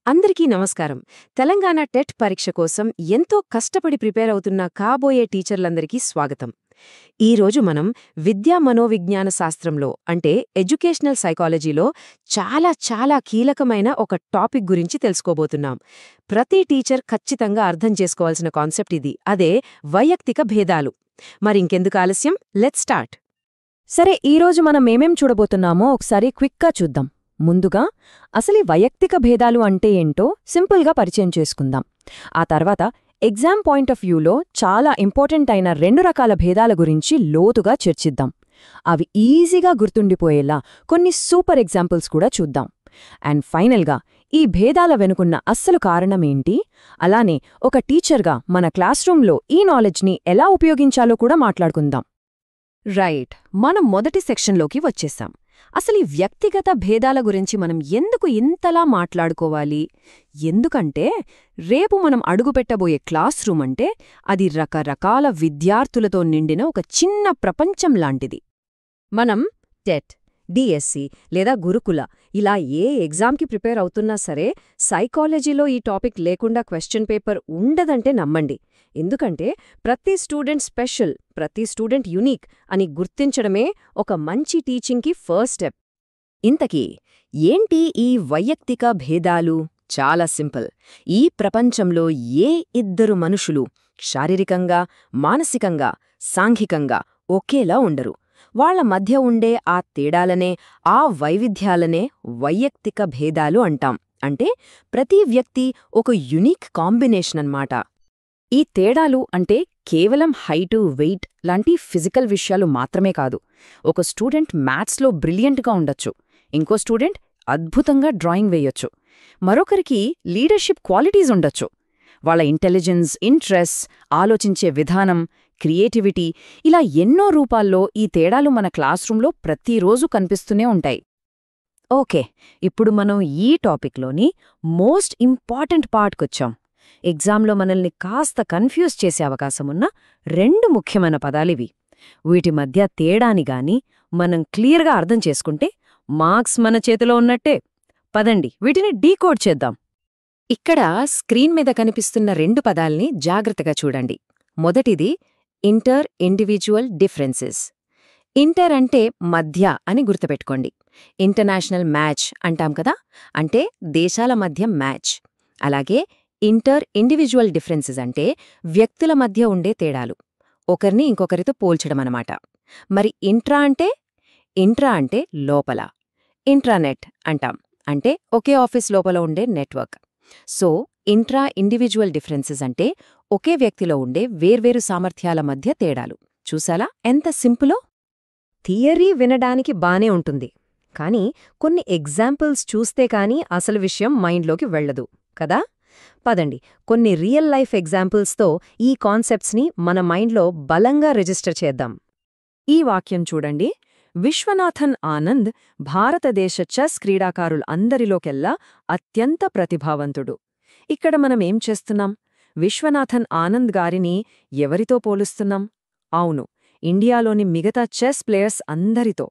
అందరికీ నమస్కారం. తెలంగాణ టెట్ పరీక్ష కోసం ఎంతో కష్టపడి ప్రిపేర్ అవుతున్న కాబోయే టీచర్లందరికీ స్వాగతం. ఈరోజు మనం విద్యా మనోవిజ్ఞాన శాస్త్రంలో అంటే ఎడ్యుకేషనల్ సైకాలజీలో చాలా కీలకమైన ఒక టాపిక్ గురించి తెలుసుకోబోతున్నాం. ప్రతి టీచర్ ఖచ్చితంగా అర్థం చేసుకోవాల్సిన కాన్సెప్ట్ ఇది. అదే వైయక్తిక భేదాలు. మరింకెందుకు ఆలస్యం, లెట్స్ స్టార్ట్. సరే, ఈరోజు మనం ఏమేం చూడబోతున్నామో ఒకసారి క్విక్గా చూద్దాం. ముందుగా అసలు ఈ వైయక్తిక భేదాలు అంటే ఏంటో సింపుల్గా పరిచయం చేసుకుందాం. ఆ తర్వాత ఎగ్జామ్ పాయింట్ ఆఫ్ వ్యూలో చాలా ఇంపార్టెంట్ అయిన 2 రకాల భేదాల గురించి లోతుగా చర్చిద్దాం. అవి ఈజీగా గుర్తుండిపోయేలా కొన్ని సూపర్ ఎగ్జాంపుల్స్ కూడా చూద్దాం. అండ్ ఫైనల్గా ఈ భేదాల వెనుకున్న అస్సలు కారణమేంటి, అలానే ఒక టీచర్గా మన క్లాస్ రూంలో ఈ నాలెడ్జ్ని ఎలా ఉపయోగించాలో కూడా మాట్లాడుకుందాం. రైట్, మనం మొదటి సెక్షన్లోకి వచ్చేసాం. అసలు ఈ వ్యక్తిగత భేదాల గురించి మనం ఎందుకు ఇంతలా మాట్లాడుకోవాలి? ఎందుకంటే రేపు మనం అడుగుపెట్టబోయే క్లాస్ రూమ్ అంటే అది రకరకాల విద్యార్థులతో నిండిన ఒక చిన్న ప్రపంచం లాంటిది. మనం టెట్, డిఎస్సి లేదా గురుకుల ఇలా ఏ ఎగ్జామ్కి ప్రిపేర్ అవుతున్నా సరే సైకాలజీలో ఈ టాపిక్ లేకుండా క్వశ్చన్ పేపర్ ఉండదంటే నమ్మండి. ఎందుకంటే ప్రతి స్టూడెంట్ స్పెషల్, ప్రతి స్టూడెంట్ యునీక్ అని గుర్తించడమే ఒక మంచి టీచింగ్కి ఫస్ట్ స్టెప్. ఇంతకీ ఏంటి ఈ వైయక్తిక భేదాలు? చాలా సింపుల్. ఈ ప్రపంచంలో ఏ ఇద్దరు మనుషులు శారీరకంగా, మానసికంగా, సాంఘికంగా ఒకేలా ఉండరు. వాళ్ల మధ్య ఉండే ఆ తేడాలనే, ఆ వైవిధ్యాలనే వైయక్తిక భేదాలు అంటాం. అంటే ప్రతి వ్యక్తి ఒక యునీక్ కాంబినేషన్ అన్నమాట. ఈ తేడాలు అంటే కేవలం హైటు, వెయిట్ లాంటి ఫిజికల్ విషయాలు మాత్రమే కాదు. ఒక స్టూడెంట్ మ్యాథ్స్లో బ్రిలియంట్గా ఉండొచ్చు, ఇంకో స్టూడెంట్ అద్భుతంగా డ్రాయింగ్ వేయొచ్చు, మరొకరికి లీడర్షిప్ క్వాలిటీస్ ఉండొచ్చు. వాళ్ళ ఇంటెలిజెన్స్, ఇంట్రెస్ట్, ఆలోచించే విధానం, క్రియేటివిటీ ఇలా ఎన్నో రూపాల్లో ఈ తేడాలు మన క్లాస్ రూంలో ప్రతిరోజు కనిపిస్తూనే ఉంటాయి. ఓకే, ఇప్పుడు మనం ఈ టాపిక్లోని మోస్ట్ ఇంపార్టెంట్ పార్ట్కొచ్చాం. ఎగ్జామ్లో మనల్ని కాస్త కన్ఫ్యూజ్ చేసే అవకాశమున్న 2 ముఖ్యమైన పదాలివి. వీటి మధ్య తేడాని గాని మనం క్లియర్గా అర్థం చేసుకుంటే మార్క్స్ మన చేతిలో ఉన్నట్టే. పదండి, వీటిని డీకోడ్ చేద్దాం. ఇక్కడ స్క్రీన్ మీద కనిపిస్తున్న 2 పదాల్ని జాగ్రత్తగా చూడండి. మొదటిది ఇంటర్ ఇండివిజువల్ డిఫరెన్సెస్. ఇంటర్ అంటే మధ్య అని గుర్తుపెట్టుకోండి. ఇంటర్నేషనల్ మ్యాచ్ అంటాం కదా, అంటే దేశాల మధ్య మ్యాచ్. అలాగే ఇంటర్ ఇండివిజువల్ డిఫరెన్సెస్ అంటే వ్యక్తుల మధ్య ఉండే తేడాలు, ఒకరిని ఇంకొకరితో పోల్చడమన్నమాట. మరి ఇంట్రా అంటే లోపల. ఇంట్రానెట్ అంటాం, అంటే ఒకే ఆఫీస్ లోపల ఉండే network. So intra individual differences అంటే ఒకే వ్యక్తిలో ఉండే వేర్వేరు సామర్థ్యాల మధ్య తేడాలు. చూసాలా ఎంత సింపులో? థియరీ వినడానికి బానే ఉంటుంది, కానీ కొన్ని ఎగ్జాంపుల్స్ చూస్తే కానీ అసలు విషయం మైండ్లోకి వెళ్లదు కదా. పదండి, కొన్ని రియల్ లైఫ్ ఎగ్జాంపుల్స్తో ఈ కాన్సెప్ట్స్ని మన మైండ్లో బలంగా రిజిస్టర్ చేద్దాం. ఈ వాక్యం చూడండి. విశ్వనాథన్ ఆనంద్ భారతదేశ చెస్ క్రీడాకారులందరిలోకెల్లా అత్యంత ప్రతిభావంతుడు. ఇక్కడ మనం ఏం చేస్తున్నాం? విశ్వనాథన్ ఆనంద్ గారిని ఎవరితో పోలుస్తున్నాం? అవును, ఇండియాలోని మిగతా చెస్ ప్లేయర్స్ అందరితో.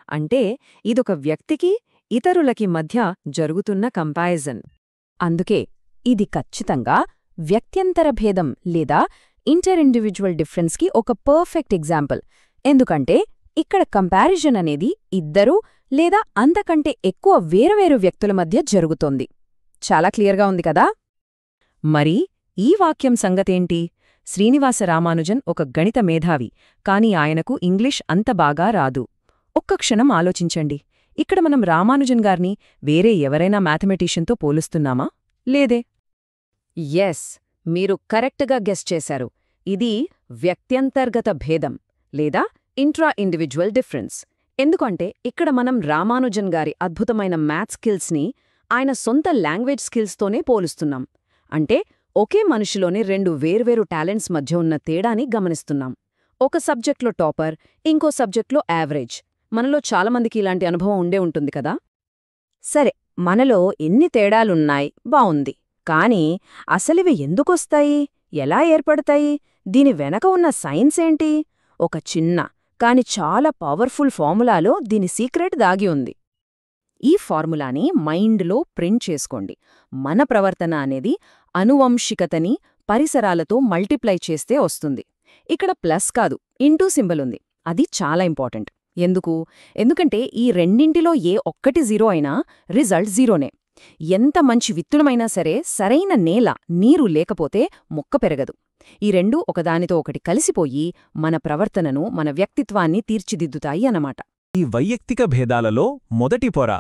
అంటే ఇదొక వ్యక్తికి, ఇతరులకి మధ్య జరుగుతున్న కంపారిజన్. అందుకే ఇది ఖచ్చితంగా వ్యక్త్యంతర భేదం లేదా ఇంటర్ ఇండివిజువల్ డిఫరెన్స్కి ఒక పర్ఫెక్ట్ ఎగ్జాంపుల్. ఎందుకంటే ఇక్కడ కంపారిజన్ అనేది ఇద్దరు లేదా అంతకంటే ఎక్కువ వేరువేరు వ్యక్తుల మధ్య జరుగుతోంది. చాలా క్లియర్గా ఉంది కదా. మరి ఈ వాక్యం సంగతేంటి? శ్రీనివాస రామానుజన్ ఒక గణిత మేధావి, కాని ఆయనకు ఇంగ్లీష్ అంత బాగా రాదు. ఒక్క క్షణం ఆలోచించండి. ఇక్కడ మనం రామానుజన్ గారిని వేరే ఎవరైనా మ్యాథమెటీషియన్తో పోలుస్తున్నామా? లేదే. ఎస్, మీరు కరెక్ట్గా గెస్ చేశారు. ఇది వ్యక్త్యంతర్గత భేదం లేదా ఇంట్రా ఇండివిజువల్ డిఫరెన్స్. ఎందుకంటే ఇక్కడ మనం రామానుజన్ గారి అద్భుతమైన మ్యాథ్స్ స్కిల్స్ని ఆయన సొంత లాంగ్వేజ్ స్కిల్స్తోనే పోలుస్తున్నాం. అంటే ఒకే మనిషిలోని 2 వేర్వేరు టాలెంట్స్ మధ్య ఉన్న తేడాని గమనిస్తున్నాం. ఒక సబ్జెక్ట్లో టాపర్, ఇంకో సబ్జెక్ట్లో యావరేజ్. మనలో చాలామందికి ఇలాంటి అనుభవం ఉండే ఉంటుంది కదా. సరే, మనలో ఎన్ని తేడాలున్నాయి, బావుంది. కానీ అసలివి ఎందుకొస్తాయి, ఎలా ఏర్పడతాయి, దీని వెనక ఉన్న సైన్స్ ఏంటి? ఒక చిన్న కాని చాలా పవర్ఫుల్ ఫార్ములాలో దీని సీక్రెట్ దాగి ఉంది. ఈ ఫార్ములాని మైండ్లో ప్రింట్ చేసుకోండి. మన ప్రవర్తన అనేది అనువంశికతని పరిసరాలతో మల్టిప్లై చేస్తే వస్తుంది. ఇక్కడ ప్లస్ కాదు, ఇంటూ సింబల్ ఉంది. అది చాలా ఇంపార్టెంట్. ఎందుకంటే ఈ రెండింటిలో ఏ ఒక్కటి జీరో అయినా రిజల్ట్ జీరోనే. ఎంత మంచి విత్తులమైనా సరే సరైన నేల, నీరు లేకపోతే మొక్క పెరగదు. ఈ రెండూ ఒకదానితో ఒకటి కలిసిపోయి మన ప్రవర్తనను, మన వ్యక్తిత్వాన్ని తీర్చిదిద్దుతాయి అన్నమాట. ఈ వైయక్తిక భేదాలలో మొదటి పొర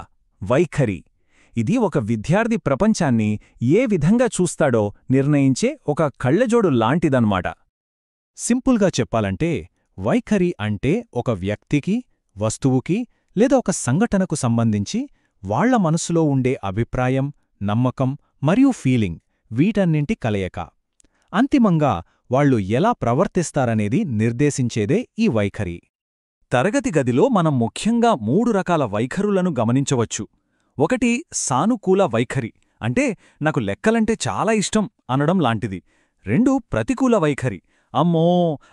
వైఖరి. ఇది ఒక విద్యార్థి ప్రపంచాన్ని ఏ విధంగా చూస్తాడో నిర్ణయించే ఒక కళ్ళజోడు లాంటిదన్నమాట. సింపుల్గా చెప్పాలంటే వైఖరి అంటే ఒక వ్యక్తికి, వస్తువుకి లేదా ఒక సంఘటనకు సంబంధించి వాళ్ల మనసులో ఉండే అభిప్రాయం, నమ్మకం మరియు ఫీలింగ్, వీటన్నింటి కలయిక. అంతిమంగా వాళ్లు ఎలా ప్రవర్తిస్తారనేది నిర్దేశించేదే ఈ వైఖరి. తరగతి గదిలో మనం ముఖ్యంగా 3 రకాల వైఖరులను గమనించవచ్చు. ఒకటి సానుకూల వైఖరి, అంటే నాకు లెక్కలంటే చాలా ఇష్టం అనడం లాంటిది. 2 ప్రతికూల వైఖరి, అమ్మో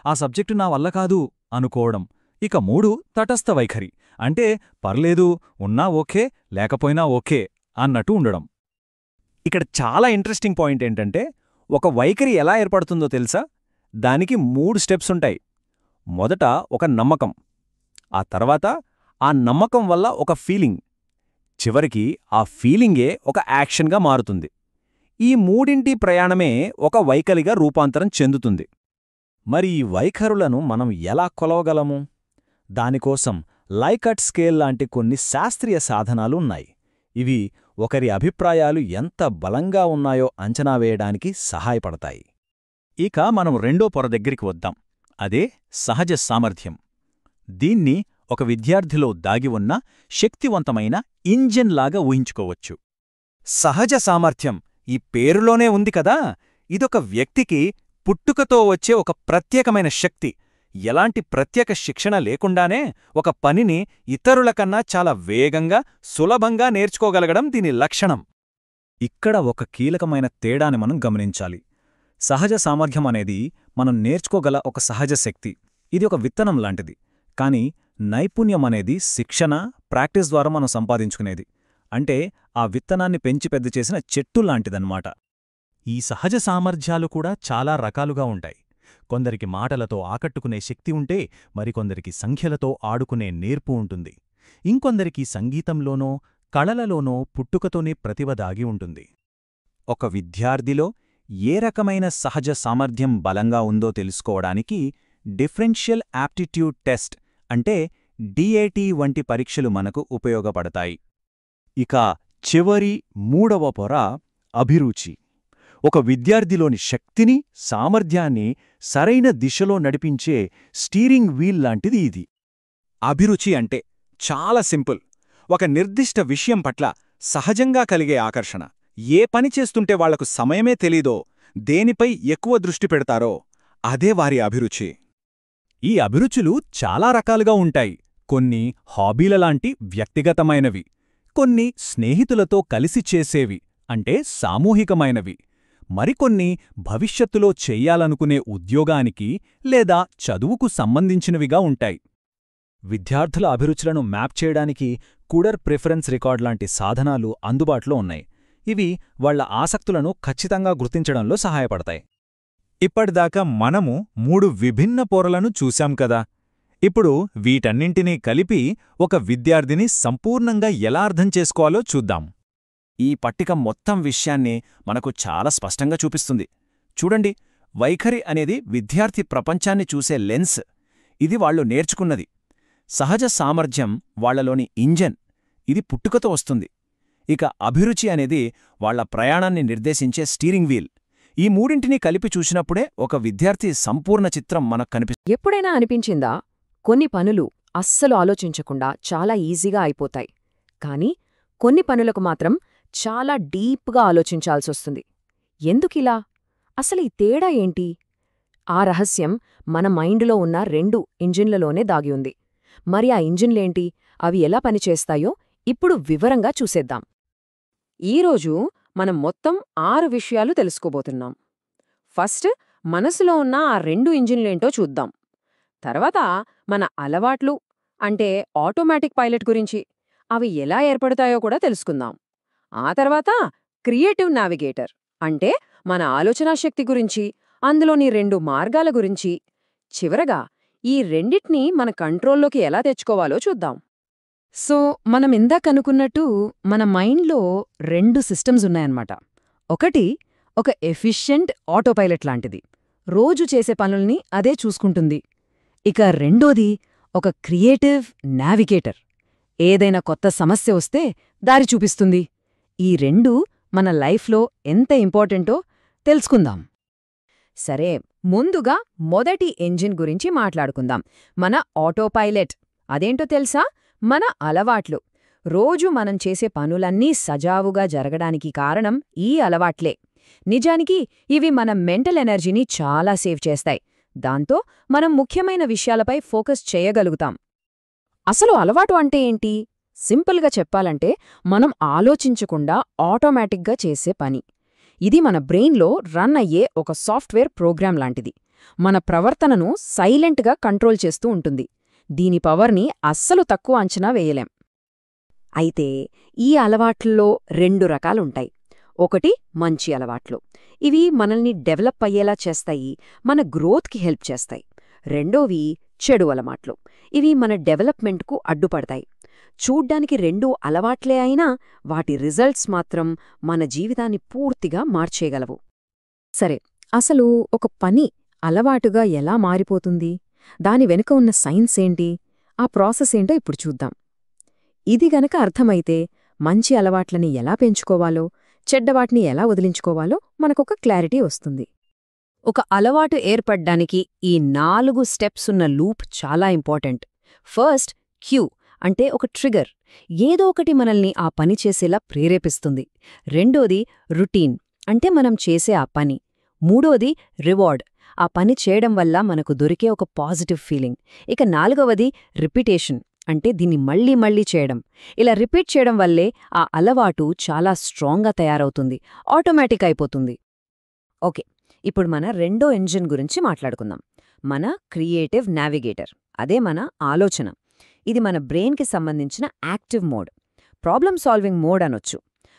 ఆ సబ్జెక్టు నా వల్ల కాదు అనుకోవడం. ఇక 3 తటస్థ వైఖరి, అంటే పర్లేదు, ఉన్నా ఓకే లేకపోయినా ఓకే అన్నట్టు ఉండడం. ఇక్కడ చాలా ఇంట్రెస్టింగ్ పాయింట్ ఏంటంటే, ఒక వైఖరి ఎలా ఏర్పడుతుందో తెలుసా? దానికి 3 స్టెప్స్ ఉంటాయి. మొదట ఒక నమ్మకం, ఆ తర్వాత ఆ నమ్మకం వల్ల ఒక ఫీలింగ్, చివరికి ఆ ఫీలింగే ఒక యాక్షన్గా మారుతుంది. ఈ మూడింటి ప్రయాణమే ఒక వైఖరిగా రూపాంతరం చెందుతుంది. మరి ఈ వైఖరులను మనం ఎలా కొలవగలము? దానికోసం లైకట్ స్కేల్ లాంటి కొన్ని శాస్త్రీయ సాధనాలు ఉన్నాయి. ఇవి ఒకరి అభిప్రాయాలు ఎంత బలంగా ఉన్నాయో అంచనా వేయడానికి సహాయపడతాయి. ఇక మనం రెండో పొర దగ్గరికి వద్దాం. అదే సహజ సామర్థ్యం. దీన్ని ఒక విద్యార్థిలో దాగి ఉన్న శక్తివంతమైన ఇంజిన్ లాగా ఊహించుకోవచ్చు. సహజ సామర్థ్యం ఈ పేరులోనే ఉంది కదా. ఇదొక వ్యక్తికి పుట్టుకతో వచ్చే ఒక ప్రత్యేకమైన శక్తి. ఎలాంటి ప్రత్యేక శిక్షణ లేకుండానే ఒక పనిని ఇతరులకన్నా చాలా వేగంగా, సులభంగా నేర్చుకోగలగడం దీని లక్షణం. ఇక్కడ ఒక కీలకమైన తేడాని మనం గమనించాలి. సహజ సామర్థ్యం అనేది మనం నేర్చుకోగల ఒక సహజ శక్తి. ఇది ఒక విత్తనం లాంటిది. కానీ నైపుణ్యమనేది శిక్షణ, ప్రాక్టీస్ ద్వారా మనం సంపాదించుకునేది. అంటే ఆ విత్తనాన్ని పెంచి పెద్ద చేసిన చెట్టు లాంటిదన్నమాట. ఈ సహజ సామర్థ్యాలు కూడా చాలా రకాలుగా ఉంటాయి. కొందరికి మాటలతో ఆకట్టుకునే శక్తి ఉంటే మరికొందరికి సంఖ్యలతో ఆడుకునే నేర్పు ఉంటుంది. ఇంకొందరికి సంగీతంలోనో కళలలోనో పుట్టుకతోనే ప్రతిభ దాగి ఉంటుంది. ఒక విద్యార్థిలో ఏ రకమైన సహజ సామర్థ్యం బలంగా ఉందో తెలుసుకోవడానికి డిఫరెన్షియల్ యాప్టిట్యూడ్ టెస్ట్ అంటే డిఏటి వంటి పరీక్షలు మనకు ఉపయోగపడతాయి. ఇక చివరి 3వ పొర అభిరుచి. ఒక విద్యార్థిలోని శక్తిని, సామర్థ్యాన్ని సరైన దిశలో నడిపించే స్టీరింగ్ వీల్ లాంటిది ఇది. అభిరుచి అంటే చాలా సింపుల్. ఒక నిర్దిష్ట విషయం పట్ల సహజంగా కలిగే ఆకర్షణ. ఏ పని చేస్తుంటే వాళ్లకు సమయమే తెలీదో, దేనిపై ఎక్కువ దృష్టి పెడతారో అదే వారి అభిరుచి. ఈ అభిరుచులు చాలా రకాలుగా ఉంటాయి. కొన్ని హాబీలలాంటి వ్యక్తిగతమైనవి, కొన్ని స్నేహితులతో కలిసి చేసేవి అంటే సామూహికమైనవి, మరికొన్ని భవిష్యత్తులో చెయ్యాలనుకునే ఉద్యోగానికి లేదా చదువుకు సంబంధించినవిగా ఉంటాయి. విద్యార్థుల అభిరుచులను మ్యాప్ చేయడానికి కుడర్ ప్రిఫరెన్స్ రికార్డ్ లాంటి సాధనాలు అందుబాటులో ఉన్నాయి. ఇవి వాళ్ల ఆసక్తులను ఖచ్చితంగా గుర్తించడంలో సహాయపడతాయి. ఇప్పటిదాకా మనము 3 విభిన్న పొరలను చూశాం కదా. ఇప్పుడు వీటన్నింటినీ కలిపి ఒక విద్యార్థిని సంపూర్ణంగా ఎలా అర్థం చేసుకోవాలో చూద్దాం. ఈ పట్టిక మొత్తం విషయాన్ని మనకు చాలా స్పష్టంగా చూపిస్తుంది. చూడండి, వైఖరి అనేది విద్యార్థి ప్రపంచాన్ని చూసే లెన్స్. ఇది వాళ్లు నేర్చుకున్నది. సహజ సామర్థ్యం వాళ్లలోని ఇంజన్. ఇది పుట్టుకతో వస్తుంది. ఇక అభిరుచి అనేది వాళ్ల ప్రయాణాన్ని నిర్దేశించే స్టీరింగ్ వీల్. ఈ మూడింటినీ కలిపి చూసినప్పుడే ఒక విద్యార్థి సంపూర్ణ చిత్రం మనకు కనిపిస్తుంది. ఎప్పుడైనా అనిపించిందా, కొన్ని పనులు అస్సలు ఆలోచించకుండా చాలా ఈజీగా అయిపోతాయి, కానీ కొన్ని పనులకు మాత్రం చాలా డీప్గా ఆలోచించాల్సొస్తుంది? ఎందుకిలా? అసలు ఈ తేడా ఏంటి? ఆ రహస్యం మన మైండ్లో ఉన్న 2 ఇంజిన్లలోనే దాగి ఉంది. మరి ఆ ఇంజిన్లేంటి, అవి ఎలా పనిచేస్తాయో ఇప్పుడు వివరంగా చూసేద్దాం. ఈరోజు మనం మొత్తం 6 విషయాలు తెలుసుకోబోతున్నాం. ఫస్ట్, మనసులో ఉన్న ఆ 2 ఇంజిన్లేంటో చూద్దాం. తర్వాత మన అలవాట్లు అంటే ఆటోమేటిక్ పైలట్ గురించి, అవి ఎలా ఏర్పడతాయో కూడా తెలుసుకుందాం. ఆ తర్వాత క్రియేటివ్ నావిగేటర్ అంటే మన ఆలోచనా శక్తి గురించి, అందులోని 2 మార్గాల గురించి, చివరగా ఈ రెండిటినీ మన కంట్రోల్లోకి ఎలా తెచ్చుకోవాలో చూద్దాం. సో మనం ఇందాకనుకున్నట్టు మన మైండ్లో 2 సిస్టమ్స్ ఉన్నాయన్నమాట. ఒకటి ఒక ఎఫిషియెంట్ ఆటోపైలట్ లాంటిది, రోజు చేసే పనుల్ని అదే చూసుకుంటుంది. ఇక రెండోది ఒక క్రియేటివ్ నావిగేటర్, ఏదైనా కొత్త సమస్య వస్తే దారి చూపిస్తుంది. ఈ 2 మన లైఫ్లో ఎంత ఇంపార్టెంటో తెలుసుకుందాం. సరే, ముందుగా మొదటి ఎంజిన్ గురించి మాట్లాడుకుందాం, మన ఆటోపైలట్. అదేంటో తెలుసా? మన అలవాట్లు. రోజు మనం చేసే పనులన్నీ సజావుగా జరగడానికి కారణం ఈ అలవాట్లే. నిజానికి ఇవి మన మెంటల్ ఎనర్జీని చాలా సేవ్ చేస్తాయి. దాంతో మనం ముఖ్యమైన విషయాలపై ఫోకస్ చేయగలుగుతాం. అసలు అలవాటు అంటే ఏంటి? సింపుల్గా చెప్పాలంటే మనం ఆలోచించకుండా ఆటోమేటిక్గా చేసే పని. ఇది మన బ్రెయిన్లో రన్ అయ్యే ఒక సాఫ్ట్వేర్ ప్రోగ్రాం లాంటిది. మన ప్రవర్తనను సైలెంట్గా కంట్రోల్ చేస్తూ ఉంటుంది. దీని పవర్ని అస్సలు తక్కువ అంచనా వేయలేం. అయితే ఈ అలవాట్లలో 2 రకాలుంటాయి. ఒకటి మంచి అలవాట్లు. ఇవి మనల్ని డెవలప్ అయ్యేలా చేస్తాయి, మన గ్రోత్కి హెల్ప్ చేస్తాయి. రెండోవి చెడు అలవాట్లు. ఇవి మన డెవలప్మెంట్కు అడ్డుపడతాయి. చూడ్డానికి 2 అలవాట్లే అయినా వాటి రిజల్ట్స్ మాత్రం మన జీవితాన్ని పూర్తిగా మార్చేయగలవు. సరే, అసలు ఒక పని అలవాటుగా ఎలా మారిపోతుంది? దాని వెనుక ఉన్న సైన్స్ ఏంటి? ఆ ప్రాసెస్ ఏంటో ఇప్పుడు చూద్దాం. ఇది గనక అర్థమైతే మంచి అలవాట్లని ఎలా పెంచుకోవాలో, చెడ్డవాటిని ఎలా వదిలించుకోవాలో మనకొక క్లారిటీ వస్తుంది. ఒక అలవాటు ఏర్పడ్డానికి ఈ 4 స్టెప్స్ ఉన్న లూప్ చాలా ఇంపార్టెంట్. ఫస్ట్, క్యూ అంటే ఒక ట్రిగర్, ఏదో ఒకటి మనల్ని ఆ పని చేసేలా ప్రేరేపిస్తుంది. రెండోది రుటీన్ అంటే మనం చేసే ఆ పని. మూడోది రివార్డ్, ఆ పని చేయడం వల్ల మనకు దొరికే ఒక పాజిటివ్ ఫీలింగ్. ఇక 4వది రిపిటేషన్ అంటే దీన్ని మళ్లీ మళ్లీ చేయడం. ఇలా రిపీట్ చేయడం వల్లే ఆ అలవాటు చాలా స్ట్రాంగ్గా తయారవుతుంది, ఆటోమేటిక్ అయిపోతుంది. ఓకే, ఇప్పుడు మన రెండో ఎంజిన్ గురించి మాట్లాడుకుందాం, మన క్రియేటివ్ నావిగేటర్. అదే మన ఆలోచన. ఇది మన బ్రెయిన్కి సంబంధించిన active mode, problem solving mode అనొచ్చు.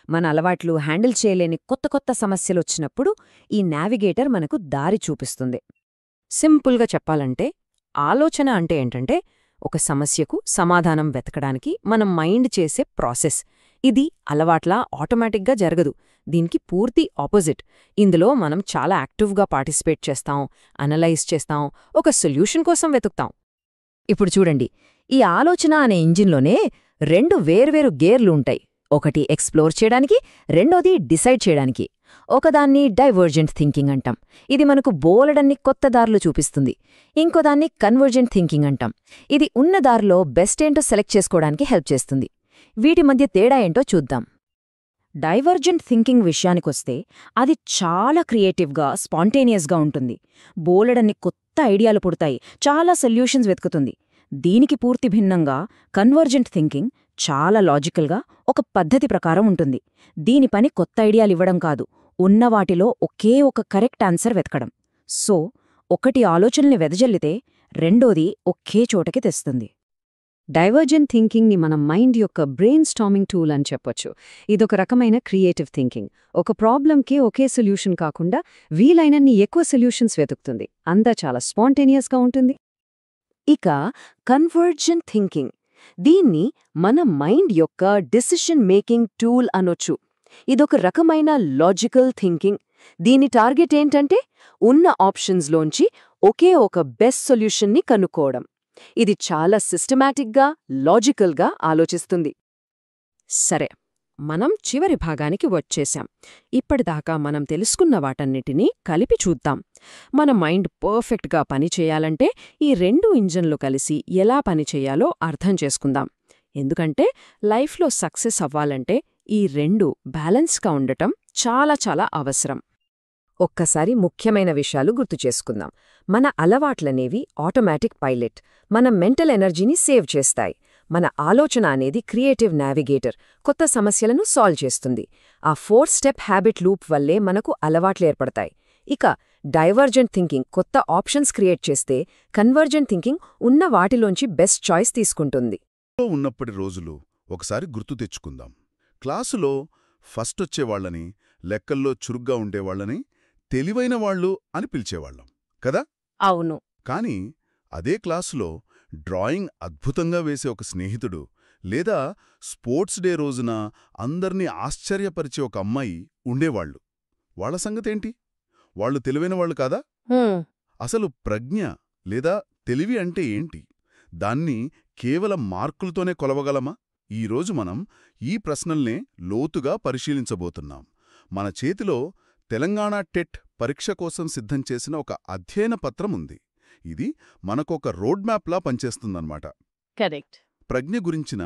మన అలవాట్లు హ్యాండిల్ చేయలేని కొత్త కొత్త సమస్యలొచ్చినప్పుడు ఈ నావిగేటర్ మనకు దారి చూపిస్తుంది. సింపుల్గా చెప్పాలంటే ఆలోచన అంటే ఏంటంటే ఒక సమస్యకు సమాధానం వెతకడానికి మన మైండ్ చేసే ప్రాసెస్. ఇది అలవాట్లా ఆటోమేటిక్గా జరగదు, దీనికి పూర్తి ఆపోజిట్. ఇందులో మనం చాలా యాక్టివ్గా పార్టిసిపేట్ చేస్తాం, అనలైజ్ చేస్తాం, ఒక సొల్యూషన్ కోసం వెతుకుతాం. ఇప్పుడు చూడండి, ఈ ఆలోచన అనే ఇంజిన్లోనే 2 వేర్వేరు గేర్లు ఉంటాయి. ఒకటి ఎక్స్ప్లోర్ చేయడానికి, రెండోది డిసైడ్ చేయడానికి. ఒకదాన్ని డైవర్జెంట్ థింకింగ్ అంటాం, ఇది మనకు బోలెడన్ని కొత్త దారులు చూపిస్తుంది. ఇంకోదాన్ని కన్వర్జెంట్ థింకింగ్ అంటాం, ఇది ఉన్న దారిలో బెస్ట్ ఏంటో సెలెక్ట్ చేసుకోవడానికి హెల్ప్ చేస్తుంది. వీటి మధ్య తేడా ఏంటో చూద్దాం. డైవర్జెంట్ థింకింగ్ విషయానికొస్తే అది చాలా క్రియేటివ్గా, స్పాంటేనియస్గా ఉంటుంది. బోలెడన్ని కొత్త ఐడియాలు పుడతాయి, చాలా సొల్యూషన్స్ వెతుకుతుంది. దీనికి పూర్తి భిన్నంగా కన్వర్జెంట్ థింకింగ్ చాలా లాజికల్గా, ఒక పద్ధతి ప్రకారం ఉంటుంది. దీని పని కొత్త ఐడియాలివ్వడం కాదు, ఉన్నవాటిలో ఒకే ఒక కరెక్ట్ ఆన్సర్ వెతకడం. సో ఒకటి ఆలోచనల్ని వెదజల్లితే రెండోది ఒకే చోటకి తెస్తుంది. డైవర్జెంట్ థింకింగ్ని మన మైండ్ యొక్క బ్రెయిన్ స్టార్మింగ్ టూల్ అని చెప్పొచ్చు. ఇదొక రకమైన క్రియేటివ్ థింకింగ్. ఒక ప్రాబ్లంకి ఒకే సొల్యూషన్ కాకుండా వీలైనన్ని ఎక్కువ సొల్యూషన్స్ వెతుకుతుంది. అంతా చాలా స్పాంటేనియస్గా ఉంటుంది. ఇక కన్వర్జెంట్ థింకింగ్, దీన్ని మన మైండ్ యొక్క డిసిషన్ మేకింగ్ టూల్ అనొచ్చు. ఇదొక రకమైన లాజికల్ థింకింగ్. దీని టార్గెట్ ఏంటంటే ఉన్న ఆప్షన్స్లోంచి ఒకే ఒక బెస్ట్ సొల్యూషన్ని కనుక్కోవడం. ఇది చాలా సిస్టమాటిక్గా, లాజికల్గా ఆలోచిస్తుంది. సరే, మనం చివరి భాగానికి వచ్చేశాం. ఇప్పటిదాకా మనం తెలుసుకున్న వాటన్నిటినీ కలిపి చూద్దాం. మన మైండ్ పర్ఫెక్ట్గా పనిచేయాలంటే ఈ 2 ఇంజన్లు కలిసి ఎలా పనిచేయాలో అర్థం చేసుకుందాం. ఎందుకంటే లైఫ్లో సక్సెస్ అవ్వాలంటే ఈ 2 బ్యాలెన్స్గా ఉండటం చాలా చాలా అవసరం. ఒక్కసారి ముఖ్యమైన విషయాలు గుర్తుచేసుకుందాం. మన అలవాట్లనేవి ఆటోమేటిక్ పైలట్, మన మెంటల్ ఎనర్జీని సేవ్ చేస్తాయి. మన ఆలోచన అనేది క్రియేటివ్ నావిగేటర్, కొత్త సమస్యలను సాల్వ్ చేస్తుంది. ఆ 4 స్టెప్ హ్యాబిట్ లూప్ వల్లే మనకు అలవాట్లు ఏర్పడతాయి. ఇక డైవర్జెంట్ థింకింగ్ కొత్త ఆప్షన్స్ క్రియేట్ చేస్తే, కన్వర్జెంట్ థింకింగ్ ఉన్న వాటిలోంచి బెస్ట్ చాయిస్ తీసుకుంటుంది. ఉన్నప్పటి రోజులు ఒకసారి గుర్తు తెచ్చుకుందాం. క్లాసులో ఫస్టొచ్చేవాళ్లని, లెక్కల్లో చురుగ్గా ఉండేవాళ్లని తెలివైన వాళ్ళు అని పిలిచేవాళ్లం కదా. అవును. కాని అదే క్లాసులో డ్రాయింగ్ అద్భుతంగా వేసే ఒక స్నేహితుడు, లేదా స్పోర్ట్స్ డే రోజున అందర్నీ ఆశ్చర్యపరిచే ఒక అమ్మాయి ఉండేవాళ్లు. వాళ్ల సంగతేంటి? వాళ్ళు తెలివైనవాళ్లు కాదా? అసలు ప్రజ్ఞ లేదా తెలివి అంటే ఏంటి? దాన్ని కేవలం మార్కులతోనే కొలవగలమా? ఈరోజు మనం ఈ ప్రశ్నల్నే లోతుగా పరిశీలించబోతున్నాం. మన చేతిలో తెలంగాణ టెట్ పరీక్ష కోసం సిద్ధం చేసిన ఒక అధ్యయన పత్రం ఉంది. ఇది మనకొక రోడ్ మ్యాప్లా పనిచేస్తుందన్నమాట. కరెక్ట్. ప్రజ్ఞ గురించిన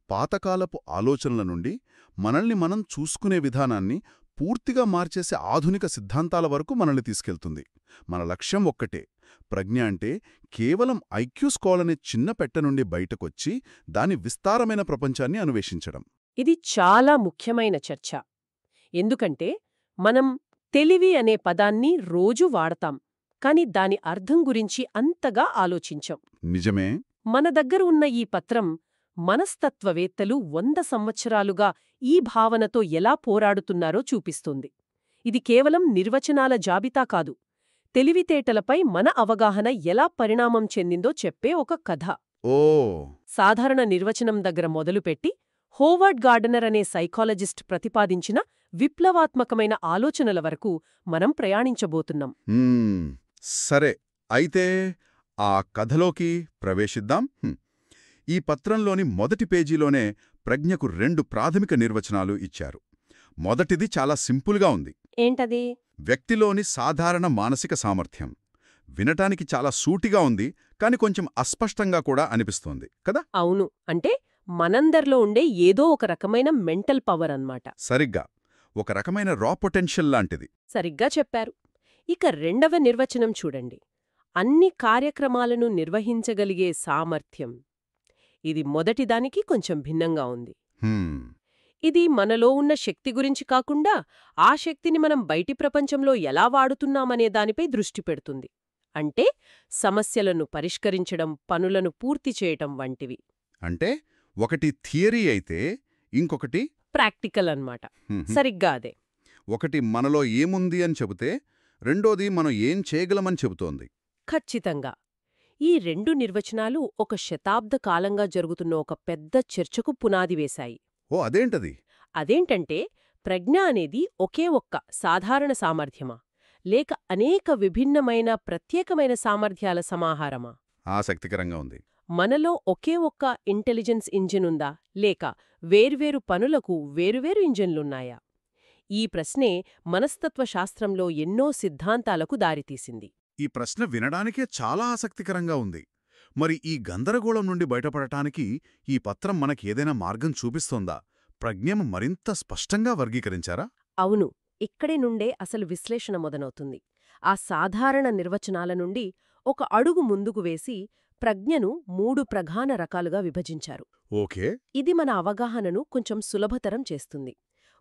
పాతకాలపు ఆలోచనల నుండి మనల్ని మనం చూసుకునే విధానాన్ని పూర్తిగా మార్చేసే ఆధునిక సిద్ధాంతాల వరకు మనల్ని తీసుకెళ్తుంది. మన లక్ష్యం ఒక్కటే, ప్రజ్ఞ అంటే కేవలం ఐక్యూ స్కోర్ అనే చిన్న పెట్టె నుండి బయటకొచ్చి దాని విస్తారమైన ప్రపంచాన్ని అన్వేషించడం. ఇది చాలా ముఖ్యమైన చర్చ. ఎందుకంటే మనం తెలివి అనే పదాన్ని రోజూ వాడతాం, కాని దాని అర్థం గురించి అంతగా ఆలోచించం. నిజమే. మన దగ్గర ఉన్న ఈ పత్రం మనస్తత్వవేత్తలు 100 సంవత్సరాలుగా ఈ భావనతో ఎలా పోరాడుతున్నారో చూపిస్తుంది. ఇది కేవలం నిర్వచనాల జాబితా కాదు, తెలివితేటలపై మన అవగాహన ఎలా పరిణామం చెందిందో చెప్పే ఒక కథ. ఓ సాధారణ నిర్వచనం దగ్గర మొదలుపెట్టి హోవర్డ్ గార్డనర్ అనే సైకాలజిస్ట్ ప్రతిపాదించిన విప్లవాత్మకమైన ఆలోచనల వరకు మనం ప్రయాణించబోతున్నాం. సరే, అయితే ఆ కథలోకి ప్రవేశిద్దాం. ఈ పత్రంలోని మొదటి పేజీలోనే ప్రజ్ఞకు 2 ప్రాథమిక నిర్వచనాలు ఇచ్చారు. మొదటిది చాలా సింపుల్గా ఉంది. ఏంటది? వ్యక్తిలోని సాధారణ మానసిక సామర్థ్యం. వినటానికి చాలా సూటిగా ఉంది, కాని కొంచెం అస్పష్టంగా కూడా అనిపిస్తోంది కదా. అవును, అంటే మనందర్లో ఉండే ఏదో ఒక రకమైన మెంటల్ పవర్ అన్నమాట. సరిగ్గా, ఒక రకమైన రా పొటెన్షియల్ లాంటిది. సరిగ్గా చెప్పారు. ఇక రెండవ నిర్వచనం చూడండి, అన్ని కార్యక్రమాలను నిర్వహించగలిగే సామర్థ్యం. ఇది మొదటిదానికి కొంచెం భిన్నంగా ఉంది. ఇది మనలో ఉన్న శక్తి గురించి కాకుండా ఆ శక్తిని మనం బయటి ప్రపంచంలో ఎలా వాడుతున్నామనే దానిపై దృష్టి పెడుతుంది. అంటే సమస్యలను పరిష్కరించడం, పనులను పూర్తి చేయటం వంటివి. అంటే ఒకటి థియరీ అయితే ఇంకొకటి ప్రాక్టికల్ అన్నమాట. సరిగ్గా అదే. ఒకటి మనలో ఏముంది అని చెబితే, రెండోది మనం ఏం చేయగలమని చెబుతోంది. ఖచ్చితంగా. ఈ 2 నిర్వచనాలు ఒక శతాబ్ద కాలంగా జరుగుతున్న ఒక పెద్ద చర్చకు పునాది వేశాయి. ఓ అదేంటది? అదేంటంటే, ప్రజ్ఞ అనేది ఒకే ఒక్క సాధారణ సామర్థ్యమా, లేక అనేక విభిన్నమైన ప్రత్యేకమైన సామర్థ్యాల సమాహారమా? ఆసక్తికరంగా ఉంది. మనలో ఒకే ఒక్క ఇంటెలిజెన్స్ ఇంజినుందా, లేక వేర్వేరు పనులకు వేరువేరు ఇంజిన్లున్నాయా? ఈ ప్రశ్నే మనస్తత్వ శాస్త్రంలో ఎన్నో సిద్ధాంతాలకు దారితీసింది. ఈ ప్రశ్న వినడానికే చాలా ఆసక్తికరంగా ఉంది. మరి ఈ గందరగోళం నుండి బయటపడటానికి ఈ పత్రం మనకేదైనా మార్గం చూపిస్తోందా? ప్రజ్ఞను మరింత స్పష్టంగా వర్గీకరించారా? అవును, ఇక్కడే నుండే అసలు విశ్లేషణ మొదలవుతుంది. ఆ సాధారణ నిర్వచనాల నుండి ఒక అడుగు ముందుకు వేసి ప్రజ్ఞను 3 ప్రధాన రకాలుగా విభజించారు. ఓకే. ఇది మన అవగాహనను కొంచెం సులభతరం చేస్తుంది.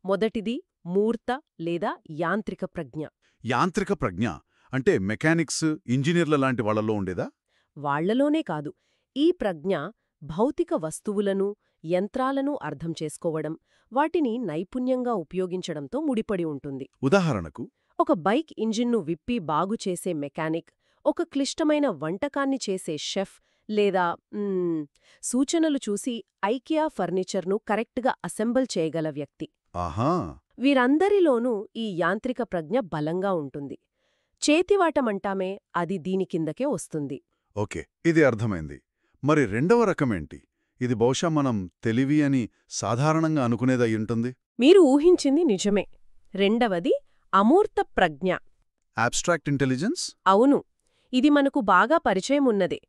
మొదటిది మూర్త లేదా యాంత్రిక ప్రజ్ఞ. యాంత్రిక ప్రజ్ఞ అంటే మెకానిక్స్, ఇంజనీర్ల లాంటి వాళ్లలో ఉండేదా? వాళ్లలోనే కాదు. ఈ ప్రజ్ఞ భౌతిక వస్తువులను, యంత్రాలను అర్థం చేసుకోవడం, వాటిని నైపుణ్యంగా ఉపయోగించడంతో ముడిపడి ఉంటుంది. ఉదాహరణకు, ఒక బైక్ ఇంజిన్ను విప్పి బాగుచేసే మెకానిక్, ఒక క్లిష్టమైన వంటకాన్ని చేసే షెఫ్, లేదా సూచనలు చూసి ఐకియా ఫర్నిచర్ను కరెక్ట్గా అసెంబుల్ చేయగల వ్యక్తి. ఆహా. వీరందరిలోనూ ఈ యాంత్రిక ప్రజ్ఞ బలంగా ఉంటుంది. చేతివాటమంటామే, అది దీని కిందకే వస్తుంది. ఓకే, ఇది అర్థమైంది. మరి రెండవ రకమేంటి? ఇది బహుశా మనం తెలివి అని సాధారణంగా అనుకునేదయ్యుంటుంది. మీరు ఊహించింది నిజమే. రెండవది అమూర్త ప్రజ్ఞ. Abstract intelligence? అవును, ఇది మనకు బాగా పరిచయమున్నదే.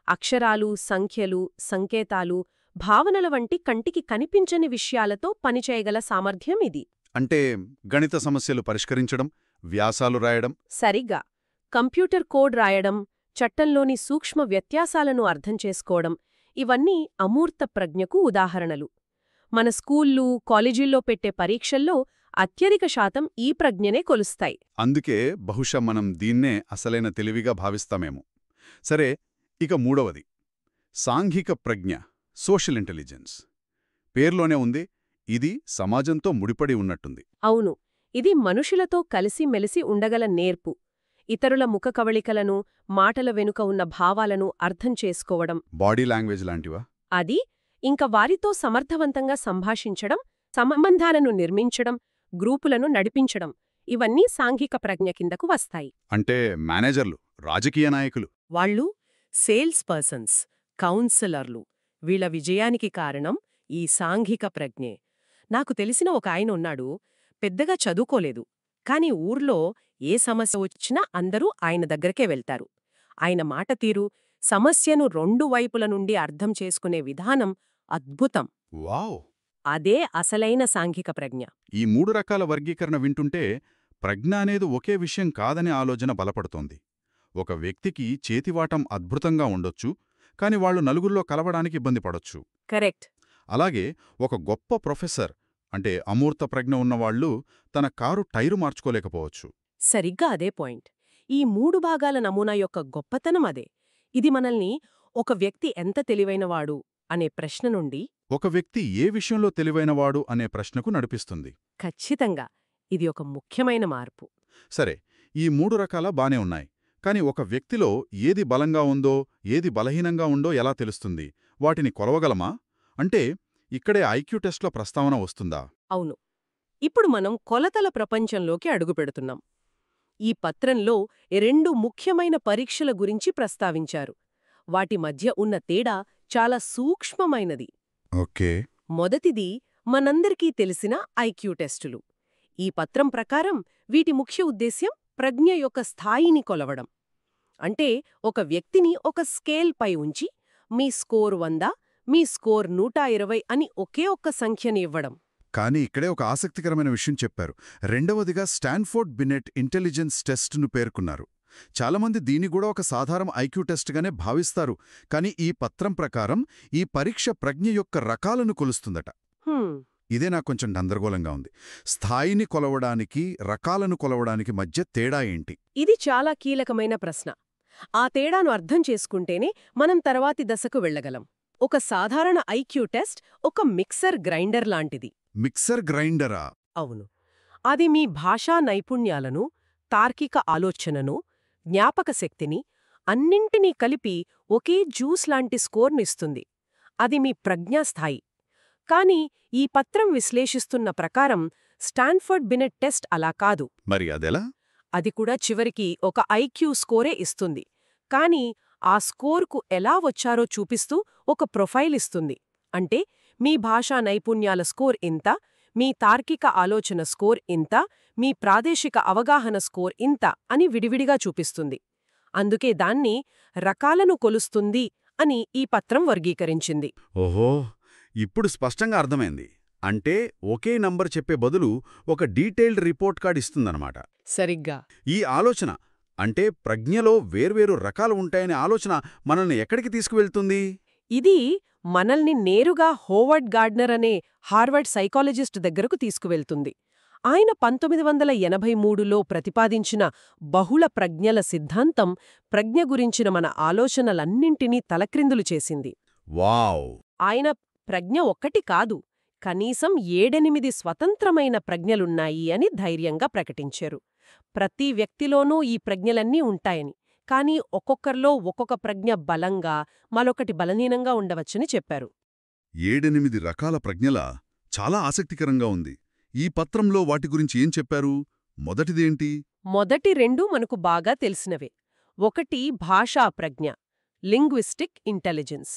అక్షరాలు, సంఖ్యలు, సంకేతాలు, భావనల వంటి కంటికి కనిపించని విషయాలతో పనిచేయగల సామర్థ్యం ఇది. అంటే గణిత సమస్యలు పరిష్కరించడం, వ్యాసాలు రాయడం. సరిగ్గా. కంప్యూటర్ కోడ్ రాయడం, చట్టంలోని సూక్ష్మ వ్యత్యాసాలను అర్థం చేసుకోవడం, ఇవన్నీ అమూర్త ప్రజ్ఞకు ఉదాహరణలు. మన స్కూళ్ళు, కాలేజీల్లో పెట్టే పరీక్షల్లో అత్యధిక శాతం ఈ ప్రజ్ఞనే కొలుస్తాయి. అందుకే బహుశా మనం దీన్నే అసలైన తెలివిగా భావిస్తామేమో. సరే, ఇక మూడవది సాంఘిక ప్రజ్ఞ, సోషల్ ఇంటెలిజెన్స్. పేర్లోనే ఉంది, ఇది సమాజంతో ముడిపడి ఉన్నట్టుంది. అవును, ఇది మనుషులతో కలిసిమెలిసి ఉండగల నేర్పు. ఇతరుల ముఖ కవళికలను, మాటల వెనుక ఉన్న భావాలను అర్థం చేసుకోవడం. బాడీ లాంగ్వేజ్ లాంటివా? అది ఇంక వారితో సమర్థవంతంగా సంభాషించడం, సంబంధాలను నిర్మించడం, గ్రూపులను నడిపించడం, ఇవన్నీ సాంఘిక ప్రజ్ఞ కిందకు వస్తాయి. అంటే మేనేజర్లు, రాజకీయ నాయకులు. వాళ్ళు సేల్స్ పర్సన్స్, కౌన్సిలర్లు. వీళ్ళ విజయానికి కారణం ఈ సాంఘిక ప్రజ్ఞే. నాకు తెలిసిన ఒక ఆయన ఉన్నాడు, పెద్దగా చదువుకోలేదు, కాని ఊర్లో ఏ సమస్య వచ్చినా అందరూ ఆయన దగ్గరకే వెళ్తారు. ఆయన మాట తీరు, సమస్యను రెండు వైపుల నుండి అర్థం చేసుకునే విధానం అద్భుతం. వావ్! అదే అసలైన సాంఘిక ప్రజ్ఞ. ఈ 3 రకాల వర్గీకరణ వింటుంటే ప్రజ్ఞ అనేది ఒకే విషయం కాదనే ఆలోచన బలపడుతోంది. ఒక వ్యక్తికి చేతివాటం అద్భుతంగా ఉండొచ్చు, కాని వాళ్ళు నలుగురిలో కలవడానికి ఇబ్బంది పడొచ్చు. కరెక్ట్. అలాగే ఒక గొప్ప ప్రొఫెసర్ అంటే అమూర్త ప్రజ్ఞ ఉన్నవాళ్లు తన కారు టైరు మార్చుకోలేకపోవచ్చు. సరిగ్గా అదే పాయింట్. ఈ 3 భాగాల నమూనా యొక్క గొప్పతనం అదే. ఇది మనల్ని ఒక వ్యక్తి ఎంత తెలివైనవాడు అనే ప్రశ్న నుండి ఒక వ్యక్తి ఏ విషయంలో తెలివైనవాడు అనే ప్రశ్నకు నడిపిస్తుంది. ఖచ్చితంగా ఇది ఒక ముఖ్యమైన మార్పు. సరే, ఈ 3 రకాల బానే ఉన్నాయి. కాని ఒక వ్యక్తిలో ఏది బలంగా ఉందో, ఏది బలహీనంగా ఉందో ఎలా తెలుస్తుంది? వాటిని కొలవగలమా? అంటే ఇక్కడే ఐక్యూ టెస్ట్లో ప్రస్తావన వస్తుందా? అవును. ఇప్పుడు మనం కొలతల ప్రపంచంలోకి అడుగుపెడుతున్నాం. ఈ పత్రంలో 2 ముఖ్యమైన పరీక్షల గురించి ప్రస్తావించారు. వాటి మధ్య ఉన్న తేడా చాలా సూక్ష్మమైనది. ఓకే. మొదటిది మనందరికీ తెలిసిన ఐక్యూ టెస్టులు. ఈ పత్రం ప్రకారం వీటి ముఖ్య ఉద్దేశ్యం ప్రజ్ఞ యొక్క స్థాయిని కొలవడం. అంటే ఒక వ్యక్తిని ఒక స్కేల్ పై ఉంచి మీ స్కోర్ 100, మీ స్కోర్ 120 అని ఒకే ఒక్క సంఖ్యని ఇవ్వడం. కానీ ఇక్కడే ఒక ఆసక్తికరమైన విషయం చెప్పారు. రెండవదిగా స్టాన్ఫోర్డ్ బినెట్ ఇంటెలిజెన్స్ టెస్ట్ను పేర్కొన్నారు. చాలామంది దీన్ని కూడా ఒక సాధారణ ఐక్యూ టెస్ట్గానే భావిస్తారు. కానీ ఈ పత్రం ప్రకారం ఈ పరీక్ష ప్రజ్ఞ యొక్క రకాలను కొలుస్తుందట. ఇదే నాకు కొంచెం గందరగోళంగా ఉంది. స్థాయిని కొలవడానికి, రకాలను కొలవడానికి మధ్య తేడా ఏంటి? ఇది చాలా కీలకమైన ప్రశ్న. ఆ తేడాను అర్థం చేసుకుంటేనే మనం తర్వాతి దశకు వెళ్ళగలం. ఒక సాధారణ ఐక్యూ టెస్ట్ ఒక మిక్సర్ గ్రైండర్ లాంటిది. మిక్సర్ గ్రైండరా? అవును. అది మీ భాషా నైపుణ్యాలను, తార్కిక ఆలోచనను, జ్ఞాపకశక్తిని అన్నింటినీ కలిపి ఒకే జ్యూస్ లాంటి స్కోర్నిస్తుంది. అది మీ ప్రజ్ఞాస్థాయి. కాని ఈ పత్రం విశ్లేషిస్తున్న ప్రకారం స్టాన్ఫర్డ్ బినెట్ టెస్ట్ అలా కాదు. మరి అదెలా? అది కూడా చివరికి ఒక ఐక్యూ స్కోరే ఇస్తుంది. కాని ఆ స్కోర్కు ఎలా వచ్చారో చూపిస్తూ ఒక ప్రొఫైల్ ఇస్తుంది. అంటే మీ భాషా నైపుణ్యాల స్కోర్ ఇంత, మీ తార్కిక ఆలోచన స్కోర్ ఇంత, మీ ప్రాదేశిక అవగాహన స్కోర్ ఇంత అని విడివిడిగా చూపిస్తుంది. అందుకే దాన్ని రకాలను కొలుస్తుంది అని ఈ పత్రం వర్గీకరించింది. ఓహో, ఇప్పుడు స్పష్టంగా అర్థమైంది. అంటే ఒకే నంబర్ చెప్పే బదులు ఒక డీటెయిల్డ్ రిపోర్ట్ కార్డ్ ఇస్తుందన్నమాట. సరిగ్గా. ఈ ఆలోచన అంటే ప్రజ్ఞలో వేర్వేరు రకాలు ఉంటాయనే ఆలోచన మనల్ని ఎక్కడికి తీసుకువెళ్తుంది? ఇది మనల్ని నేరుగా హోవర్డ్ గార్డ్నర్ అనే హార్వర్డ్ సైకాలజిస్ట్ దగ్గరకు తీసుకువెళ్తుంది. ఆయన 1983లో ప్రతిపాదించిన బహుళ ప్రజ్ఞల సిద్ధాంతం ప్రజ్ఞ గురించిన మన ఆలోచనలన్నింటినీ తలక్రిందులు చేసింది. వావ్! ఆయన ప్రజ్ఞ ఒక్కటి కాదు, కనీసం 7-8 స్వతంత్రమైన ప్రజ్ఞలున్నాయి అని ధైర్యంగా ప్రకటించారు. ప్రతి వ్యక్తిలోనూ ఈ ప్రజ్ఞలన్నీ ఉంటాయని, కానీ ఒక్కొక్కరిలో ఒక్కొక్క ప్రజ్ఞ బలంగా, మరొకటి బలహీనంగా ఉండవచ్చని చెప్పారు. 7-8 రకాల ప్రజ్ఞల చాలా ఆసక్తికరంగా ఉంది. ఈ పత్రంలో వాటి గురించి ఏం చెప్పారు? మొదటిదేంటి? మొదటి 2 మనకు బాగా తెలిసినవే. ఒకటి భాషా ప్రజ్ఞ, లింగ్విస్టిక్ ఇంటెలిజెన్స్.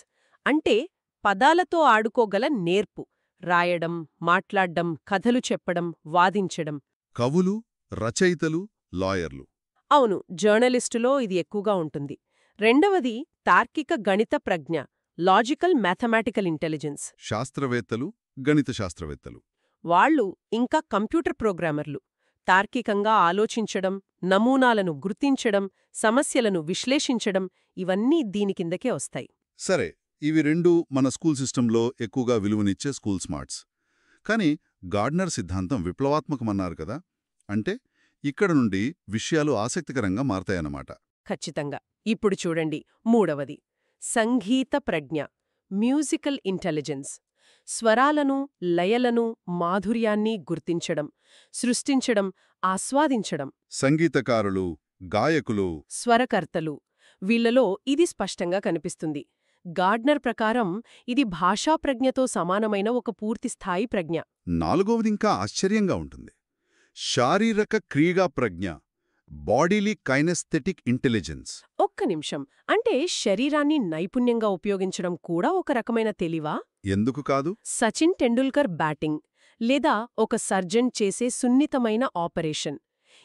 అంటే పదాలతో ఆడుకోగల నేర్పు, రాయడం, మాట్లాడ్డం, కథలు చెప్పడం, వాదించడం. కవులు, రచయితలు, లాయర్లు. అవును, జర్నలిస్టులో ఇది ఎక్కువగా ఉంటుంది. రెండవది తార్కిక గణిత ప్రజ్ఞ, లాజికల్ మ్యాథమెటికల్ ఇంటెలిజెన్స్. శాస్త్రవేత్తలు, గణిత శాస్త్రవేత్తలు. వాళ్ళు ఇంకా కంప్యూటర్ ప్రోగ్రామర్లు. తార్కికంగా ఆలోచించడం, నమూనాలను గుర్తించడం, సమస్యలను విశ్లేషించడం, ఇవన్నీ దీని కిందకే వస్తాయి. సరే, ఇవి 2 మన స్కూల్ సిస్టంలో ఎక్కువగా విలువనిచ్చే స్కూల్ స్మార్ట్స్. కానీ గార్డ్నర్ సిద్ధాంతం విప్లవాత్మకమన్నారు కదా? అంటే ఇక్కడ నుండి విషయాలు ఆసక్తికరంగా మారతాయన్నమాట. ఖచ్చితంగా. ఇప్పుడు చూడండి, 3వది సంగీత ప్రజ్ఞ, మ్యూజికల్ ఇంటెలిజెన్స్. స్వరాలను, లయలను, మాధుర్యాన్ని గుర్తించడం, సృష్టించడం, ఆస్వాదించడం. సంగీతకారులు, గాయకులు, స్వరకర్తలు వీళ్లలో ఇది స్పష్టంగా కనిపిస్తుంది. గార్డ్నర్ ప్రకారం ఇది భాషాప్రజ్ఞతో సమానమైన ఒక పూర్తిస్థాయి ప్రజ్ఞ. నాలుగవదింకా ఆశ్చర్యంగా ఉంటుంది. శారీరక క్రియా ప్రజ్ఞ, బాడీలీ కైనెస్థెటిక్ ఇంటెలిజెన్స్. ఒక్క నిమిషం, అంటే శరీరాన్ని నైపుణ్యంగా ఉపయోగించడం కూడా ఒక రకమైన తెలివా? ఎందుకు కాదు? సచిన్ టెండూల్కర్ బ్యాటింగ్ లేదా ఒక సర్జన్ చేసే సున్నితమైన ఆపరేషన్,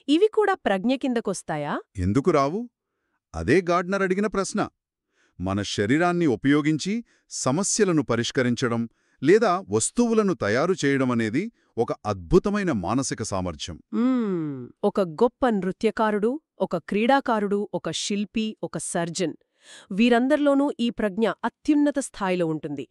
ఇవి కూడా ప్రజ్ఞ కిందకొస్తాయా? ఎందుకు రావు? అదే గార్డ్నర్ అడిగిన ప్రశ్న. మన శరీరాన్ని ఉపయోగించి సమస్యలను పరిష్కరించడం లేదా వస్తువులను తయారు చేయడమనేది ఒక అద్భుతమైన మానసిక సామర్థ్యం. ఒక గొప్ప నృత్యకారుడు, ఒక క్రీడాకారుడు, ఒక శిల్పి, ఒక సర్జన్, వీరందర్లోనూ ఈ ప్రజ్ఞ అత్యున్నత స్థాయిలో ఉంటుంది.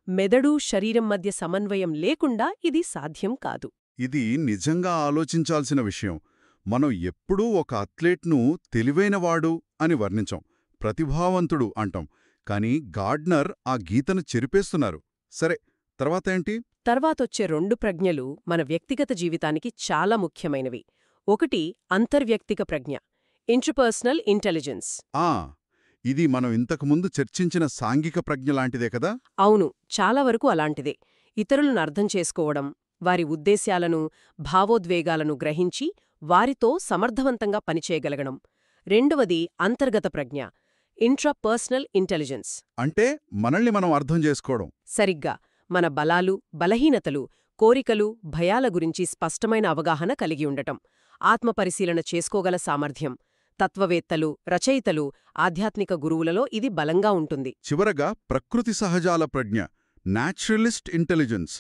మెదడు, శరీరం మధ్య సమన్వయం లేకుండా ఇది సాధ్యం కాదు. ఇది నిజంగా ఆలోచించాల్సిన విషయం. మనం ఎప్పుడూ ఒక అథ్లెట్ను తెలివైనవాడు అని వర్ణించాం, ప్రతిభావంతుడు అంటాం. కానీ గార్డ్నర్ ఆ గీతను చెరిపేస్తున్నారు. సరే, తర్వాతేంటి? తర్వాతొచ్చే రెండు ప్రజ్ఞలు మన వ్యక్తిగత జీవితానికి చాలా ముఖ్యమైనవి. ఒకటి అంతర్వ్యక్తిక ప్రజ్ఞ, ఇంట్రపర్సనల్ ఇంటెలిజెన్స్. ఇది మనం ఇంతకుముందు చర్చించిన సాంఘిక ప్రజ్ఞ లాంటిదే కదా? అవును, చాలా వరకు అలాంటిదే. ఇతరులను అర్థం చేసుకోవడం, వారి ఉద్దేశ్యాలను, భావోద్వేగాలను గ్రహించి వారితో సమర్థవంతంగా పనిచేయగలగడం. రెండవది అంతర్గత ప్రజ్ఞ, ఇంట్రాపర్సనల్ ఇంటెలిజెన్స్. అంటే మనల్ని మనం అర్థం చేసుకోవడం. సరిగ్గా మన బలాలు, బలహీనతలు, కోరికలు, భయాల గురించి స్పష్టమైన అవగాహన కలిగి ఉండటం, ఆత్మపరిశీలన చేసుకోగల సామర్థ్యం. తత్వవేత్తలు, రచయితలు, ఆధ్యాత్మిక గురువులలో ఇది బలంగా ఉంటుంది. చివరగా ప్రకృతి సహజాల ప్రజ్ఞ, న్యాచురలిస్ట్ ఇంటెలిజెన్స్.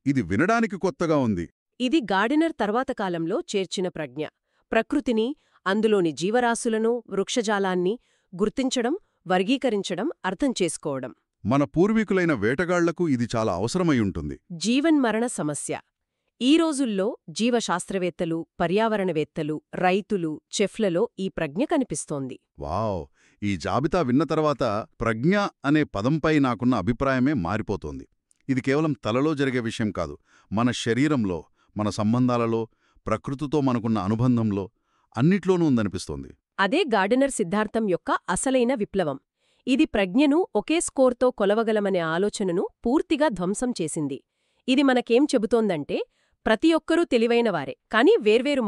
ఇది వినడానికి కొత్తగా ఉంది. ఇది గార్డినర్ తర్వాత కాలంలో చేర్చిన ప్రజ్ఞ. ప్రకృతిని, అందులోని జీవరాశులను, వృక్షజాలాన్ని గుర్తించడం, వర్గీకరించడం, అర్థం చేసుకోవడం. మన పూర్వీకులైన వేటగాళ్లకు ఇది చాలా అవసరమై ఉంటుంది. జీవన్మరణ సమస్య. ఈ రోజుల్లో జీవశాస్త్రవేత్తలు, పర్యావరణవేత్తలు, రైతులు, చెఫ్లలో ఈ ప్రజ్ఞ కనిపిస్తోంది. వావ్! ఈ జాబితా విన్న తర్వాత ప్రజ్ఞ అనే పదంపై నాకున్న అభిప్రాయమే మారిపోతోంది. ఇది కేవలం తలలో జరిగే విషయం కాదు. మన శరీరంలో, మన సంబంధాలలో, ప్రకృతితో మనకున్న అనుబంధంలో అన్నిట్లోనూ ఉందనిపిస్తోంది. అదే గార్డినర్ సిద్ధాంతం యొక్క అసలైన విప్లవం. ఇది ప్రజ్ఞను ఒకే స్కోర్తో కొలవగలమనే ఆలోచనను పూర్తిగా ధ్వంసం చేసింది. ఇది మనకేం చెబుతోందంటే, ప్రతి ఒక్కరూ తెలివైనవారే, కానీ వేర్వేరు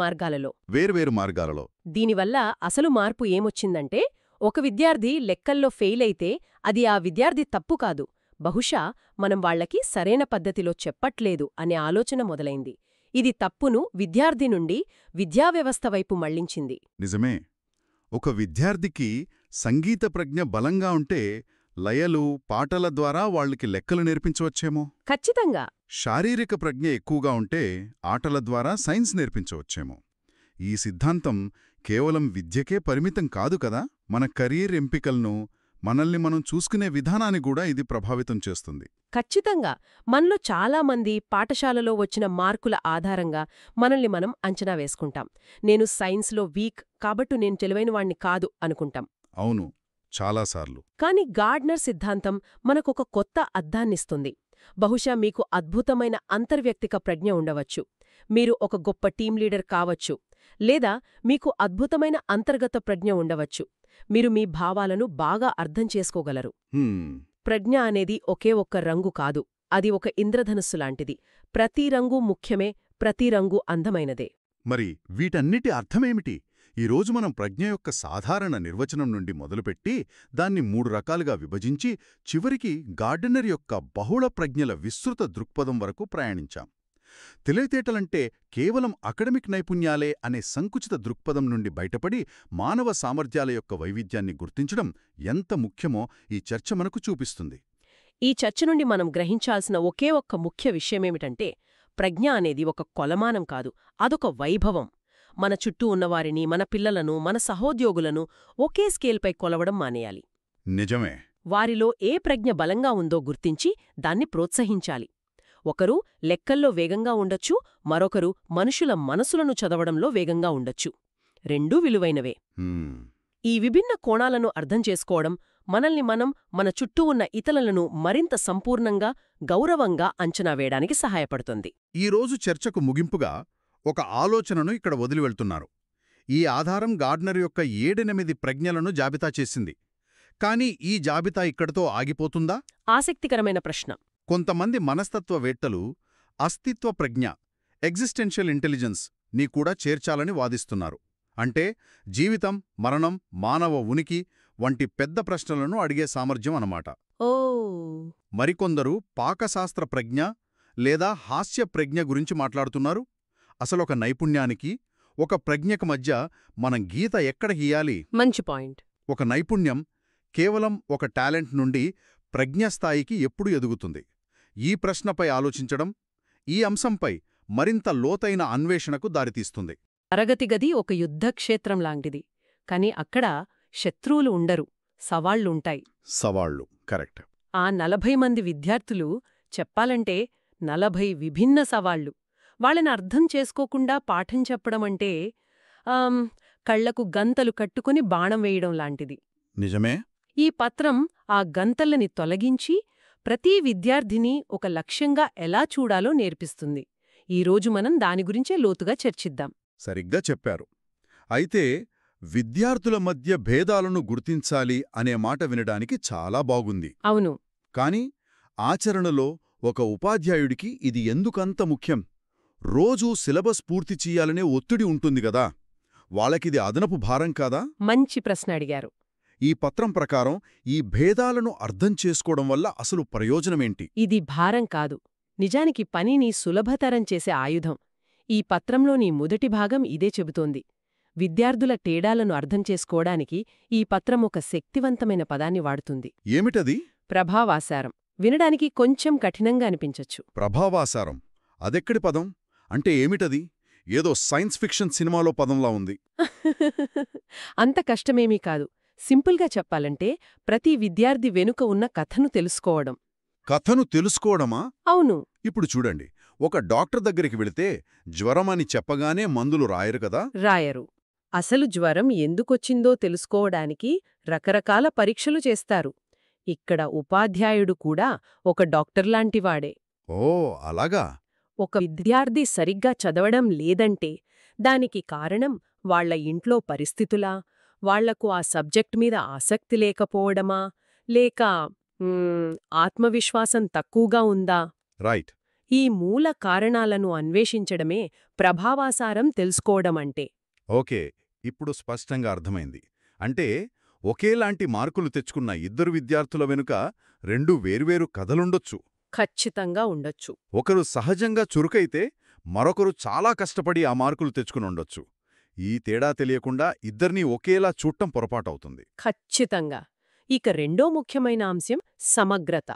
మార్గాలలో. దీనివల్ల అసలు మార్పు ఏమొచ్చిందంటే, ఒక విద్యార్థి లెక్కల్లో ఫెయిల్ అయితే అది ఆ విద్యార్థి తప్పు కాదు, బహుశా మనం వాళ్లకి సరైన పద్ధతిలో చెప్పట్లేదు అనే ఆలోచన మొదలైంది. ఇది తప్పును విద్యార్థి నుండి విద్యావ్యవస్థ వైపు మళ్లించింది. నిజమే. ఒక విద్యార్థికి సంగీత ప్రజ్ఞ బలంగా ఉంటే లయలు, పాటల ద్వారా వాళ్ళకి లెక్కలు నేర్పించవచ్చేమో. ఖచ్చితంగా. శారీరక ప్రజ్ఞ ఎక్కువగా ఉంటే ఆటల ద్వారా సైన్స్ నేర్పించవచ్చేమో. ఈ సిద్ధాంతం కేవలం విద్యకే పరిమితం కాదు కదా, మన కెరీర్ ఎంపికలను, మనల్ని మనం చూసుకునే విధానాన్ని కూడా ఇది ప్రభావితం చేస్తుంది. ఖచ్చితంగా. మనలో చాలామంది పాఠశాలలో వచ్చిన మార్కుల ఆధారంగా మనల్ని మనం అంచనా వేసుకుంటాం. నేను సైన్స్లో వీక్ కాబట్టి నేను తెలివైనవాణ్ణి కాదు అనుకుంటాం. అవును, చాలాసార్లు. కాని గార్డ్నర్ సిద్ధాంతం మనకొక కొత్త అద్దాన్నిస్తుంది. బహుశా మీకు అద్భుతమైన అంతర్వ్యక్తిక ప్రజ్ఞ ఉండవచ్చు, మీరు ఒక గొప్ప టీం లీడర్ కావచ్చు, లేదా మీకు అద్భుతమైన అంతర్గత ప్రజ్ఞ ఉండవచ్చు, మీరు మీ భావాలను బాగా అర్థం చేసుకోగలరు. ప్రజ్ఞ అనేది ఒకే ఒక్క రంగు కాదు, అది ఒక ఇంద్రధనుస్సు లాంటిది. ప్రతి రంగు ముఖ్యమే, ప్రతి రంగు అందమైనదే. మరి వీటన్నిటి అర్థమేమిటి? ఈరోజు మనం ప్రజ్ఞ యొక్క సాధారణ నిర్వచనం నుండి మొదలుపెట్టి దాన్ని 3 రకాలుగా విభజించి చివరికి గార్డెనర్ యొక్క బహుళ ప్రజ్ఞల విస్తృత దృక్పథం వరకు ప్రయాణించాం. తెలివితేటలంటే కేవలం అకడమిక్ నైపుణ్యాలే అనే సంకుచిత దృక్పథం నుండి బయటపడి మానవ సామర్థ్యాల యొక్క వైవిధ్యాన్ని గుర్తించడం ఎంత ముఖ్యమో ఈ చర్చ మనకు చూపిస్తుంది. ఈ చర్చ నుండి మనం గ్రహించాల్సిన ఒకే ఒక్క ముఖ్య విషయమేమిటంటే, ప్రజ్ఞ అనేది ఒక కొలమానం కాదు, అదొక వైభవం. మన చుట్టూ ఉన్నవారిని, మన పిల్లలను, మన సహోద్యోగులను ఒకే స్కేల్పై కొలవడం మానేయాలి. నిజమే. వారిలో ఏ ప్రజ్ఞ బలంగా ఉందో గుర్తించి దాన్ని ప్రోత్సహించాలి. ఒకరు లెక్కల్లో వేగంగా ఉండొచ్చు, మరొకరు మనుషుల మనసులను చదవడంలో వేగంగా ఉండొచ్చు. రెండూ విలువైనవే. ఈ విభిన్న కోణాలను అర్థం చేసుకోవడం మనల్ని మనం మన చుట్టూ ఉన్న ఇతరులను మరింత సంపూర్ణంగా గౌరవంగా అంచనా వేయడానికి సహాయపడుతుంది. ఈరోజు చర్చకు ముగింపుగా ఒక ఆలోచనను ఇక్కడ వదిలి వెళ్తున్నారు. ఈ ఆధారం గార్డ్నర్ యొక్క 7-8 ప్రజ్ఞలను జాబితా చేసింది. కానీ ఈ జాబితా ఇక్కడితో ఆగిపోతుందా? ఆసక్తికరమైన ప్రశ్న. కొంతమంది మనస్తత్వవేత్తలు అస్తిత్వ ప్రజ్ఞ, ఎగ్జిస్టెన్షియల్ ఇంటెలిజెన్స్ ని కూడా చేర్చాలని వాదిస్తున్నారు. అంటే జీవితం, మరణం, మానవ ఉనికి వంటి పెద్ద ప్రశ్నలను అడిగే సామర్థ్యం అన్నమాట. ఓ మరికొందరు పాకశాస్త్ర ప్రజ్ఞ లేదా హాస్య ప్రజ్ఞ గురించి మాట్లాడుతున్నారు. అసలొక నైపుణ్యానికి, ఒక ప్రజ్ఞకు మధ్య మనం గీత ఎక్కడ గీయాలి? మంచి పాయింట్. ఒక నైపుణ్యం కేవలం ఒక టాలెంట్ నుండి ప్రజ్ఞస్థాయికి ఎప్పుడు ఎదుగుతుంది? ఈ ప్రశ్నపై ఆలోచించడం ఈ అంశంపై మరింత లోతైన అన్వేషణకు దారితీస్తుంది. తరగతి గది ఒక యుద్ధక్షేత్రం లాంటిది. కాని అక్కడ శత్రువులు ఉండరు, సవాళ్లుంటాయి. సవాళ్లు కరెక్ట్. ఆ 40 మంది విద్యార్థులు చెప్పాలంటే 40 విభిన్న సవాళ్లు. వాళ్ళని అర్థం చేసుకోకుండా పాఠం చెప్పడమంటే కళ్లకు గంతలు కట్టుకుని బాణం వేయడం లాంటిది. నిజమే. ఈ పత్రం ఆ గంతల్ని తొలగించి ప్రతి విద్యార్థిని ఒక లక్ష్యంగా ఎలా చూడాలో నేర్పిస్తుంది. ఈరోజు మనం దాని గురించే లోతుగా చర్చిద్దాం. సరిగ్గా చెప్పారు. అయితే విద్యార్థుల మధ్య భేదాలను గుర్తించాలి అనే మాట వినడానికి చాలా బాగుంది. అవును. కాని ఆచరణలో ఒక ఉపాధ్యాయుడికి ఇది ఎందుకంత ముఖ్యం? రోజూ సిలబస్ పూర్తి చెయ్యాలనే ఒత్తిడి ఉంటుంది గదా, వాళ్ళకిది అదనపు భారం కాదా? మంచి ప్రశ్న అడిగారు. ఈ పత్రం ప్రకారం ఈ భేదాలను అర్థం చేసుకోవడం వల్ల అసలు ప్రయోజనమేంటి? ఇది భారం కాదు, నిజానికి పనిని సులభతరం చేసే ఆయుధం. ఈ పత్రంలోని మొదటి భాగం ఇదే చెబుతోంది. విద్యార్థుల తేడాలను అర్థం చేసుకోవడానికి ఈ పత్రం ఒక శక్తివంతమైన పదాన్ని వాడుతుంది. ఏమిటది? ప్రభావాసారం. వినడానికి కొంచెం కఠినంగా అనిపించొచ్చు. ప్రభావాసారం అదెక్కడి పదం? అంటే ఏమిటది? ఏదో సైన్స్ ఫిక్షన్ సినిమాలో పదంలా ఉంది. అంత కష్టమేమీ కాదు. సింపుల్గా చెప్పాలంటే ప్రతి విద్యార్థి వెనుక ఉన్న కథను తెలుసుకోవడం. కథను తెలుసుకోవడమా? అవును. ఇప్పుడు చూడండి, ఒక డాక్టర్ దగ్గరికి వెళితే జ్వరమని చెప్పగానే మందులు రాయరు కదా? రాయరు. అసలు జ్వరం ఎందుకొచ్చిందో తెలుసుకోవడానికి రకరకాల పరీక్షలు చేస్తారు. ఇక్కడ ఉపాధ్యాయుడు కూడా ఒక డాక్టర్లాంటివాడే. ఓ అలాగా. ఒక విద్యార్థి సరిగ్గా చదవడం లేదంటే దానికి కారణం వాళ్ల ఇంట్లో పరిస్థితులా, వాళ్లకు ఆ సబ్జెక్ట్ మీద ఆసక్తి లేకపోవడమా, లేక ఆత్మవిశ్వాసం తక్కువగా ఉందా? రైట్. ఈ మూల కారణాలను అన్వేషించడమే ప్రభావాసారం తెలుసుకోవడమంటే. ఓకే, ఇప్పుడు స్పష్టంగా అర్థమైంది. అంటే ఒకేలాంటి మార్కులు తెచ్చుకున్న ఇద్దరు విద్యార్థుల వెనుక 2 వేర్వేరు కథలుండొచ్చు. ఖచ్చితంగా ఉండొచ్చు. ఒకరు సహజంగా చురుకైతే మరొకరు చాలా కష్టపడి ఆ మార్కులు తెచ్చుకునుండొచ్చు. ఈ తేడా తెలియకుండా ఇద్దర్నీ ఒకేలా చూడటం పొరపాటవుతుంది. ఖచ్చితంగా. ఇక రెండో ముఖ్యమైన అంశం సమగ్రత.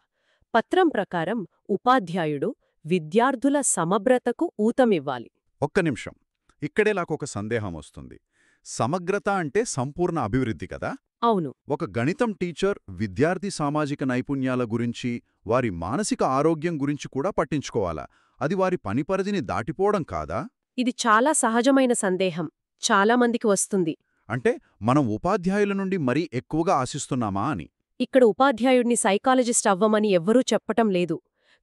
పత్రం ప్రకారం ఉపాధ్యాయుడు విద్యార్థుల సమగ్రతకు ఊతమివ్వాలి. ఒక్క నిమిషం, ఇక్కడే నాకొక సందేహం వస్తుంది. సమగ్రత అంటే సంపూర్ణ అభివృద్ధి కదా? అవును. ఒక గణితం టీచర్ విద్యార్థి సామాజిక నైపుణ్యాల గురించి, వారి మానసిక ఆరోగ్యం గురించి కూడా పట్టించుకోవాలా? అది వారి పని పరిధిని దాటిపోవడం కాదా? ఇది చాలా సహజమైన సందేహం. చాలామందికి వస్తుంది. అంటే మనం ఉపాధ్యాయుల నుండి మరీ ఎక్కువగా ఆశిస్తున్నామా అని. ఇక్కడ ఉపాధ్యాయుడిని సైకాలజిస్ట్ అవ్వమని ఎవ్వరూ చెప్పటం లేదు.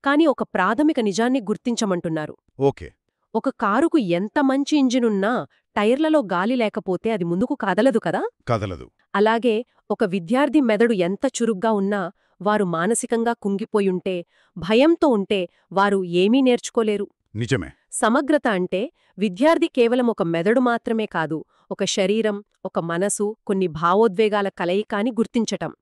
కాని ఒక ప్రాథమిక నిజాన్ని గుర్తించమంటున్నారు. ఓకే. ఒక కారుకు ఎంత మంచి ఇంజినున్నా టైర్లలో గాలి లేకపోతే అది ముందుకు కదలదు కదా? కదలదు. అలాగే ఒక విద్యార్థి మెదడు ఎంత చురుగ్గా ఉన్నా వారు మానసికంగా కుంగిపోయుంటే, భయంతో ఉంటే వారు ఏమీ నేర్చుకోలేరు. నిజమే. సమగ్రత అంటే విద్యార్థి కేవలం ఒక మెదడు మాత్రమే కాదు, ఒక శరీరం, ఒక మనసు, కొన్ని భావోద్వేగాల కలయికాని గుర్తించటం.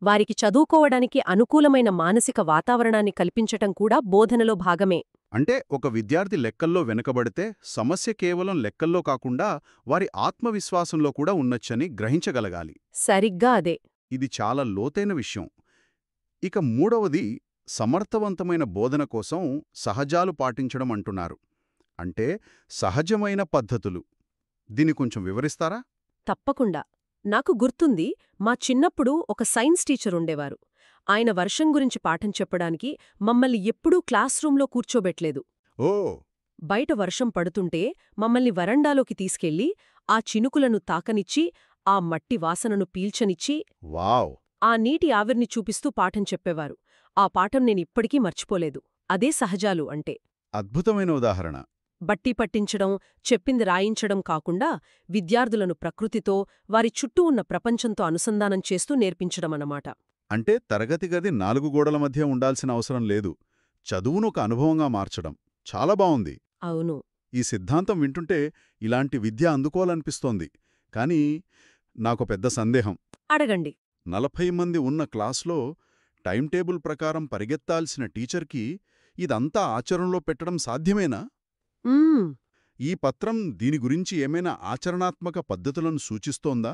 వారికి చదువుకోవడానికి అనుకూలమైన మానసిక వాతావరణాన్ని కల్పించటం కూడా బోధనలో భాగమే. అంటే ఒక విద్యార్థి లెక్కల్లో వెనుకబడితే సమస్య కేవలం లెక్కల్లో కాకుండా వారి ఆత్మవిశ్వాసంలో కూడా ఉన్నచ్చని గ్రహించగలగాలి. సరిగ్గా అదే. ఇది చాలా లోతైన విషయం. ఇక మూడవది సమర్థవంతమైన బోధన కోసం సహజాలు పాటించడం అంటున్నారు. అంటే సహజమైన పద్ధతులు. దీన్ని కొంచెం వివరిస్తారా? తప్పకుండా. నాకు గుర్తుంది, మా చిన్నప్పుడు ఒక సైన్స్ టీచర్ ఉండేవారు. ఆయన వర్షం గురించి పాఠం చెప్పడానికి మమ్మల్ని ఎప్పుడూ క్లాస్ రూంలో కూర్చోబెట్లేదు. ఓ. బయట వర్షం పడుతుంటే మమ్మల్ని వరండాలోకి తీసుకెళ్లి ఆ చినుకులను తాకనిచ్చి, ఆ మట్టి వాసనను పీల్చనిచ్చి, వావ్, ఆ నీటి ఆవిర్ని చూపిస్తూ పాఠం చెప్పేవారు. ఆ పాఠం నేనిప్పటికీ మర్చిపోలేదు. అదే సహజాలు అంటే. అద్భుతమైన ఉదాహరణ. బట్టి పట్టించడం, చెప్పింది రాయించడం కాకుండా విద్యార్థులను ప్రకృతితో, వారి చుట్టూ ఉన్న ప్రపంచంతో అనుసంధానం చేస్తూ నేర్పించడమన్నమాట. అంటే తరగతి గది 4 గోడల మధ్య ఉండాల్సిన అవసరం లేదు. చదువును ఒక అనుభవంగా మార్చడం. చాలా బావుంది. అవును. ఈ సిద్ధాంతం వింటుంటే ఇలాంటి విద్య అందుకోవాలనిపిస్తోంది. కానీ నాకో పెద్ద సందేహం. అడగండి. 40 మంది ఉన్న క్లాస్లో టైం టేబుల్ ప్రకారం పరిగెత్తాల్సిన టీచర్కి ఇదంతా ఆచరణలో పెట్టడం సాధ్యమేనా? మ్మ్. ఈ పత్రం దీని గురించి ఏమైనా ఆచరణాత్మక పద్ధతులను సూచిస్తోందా?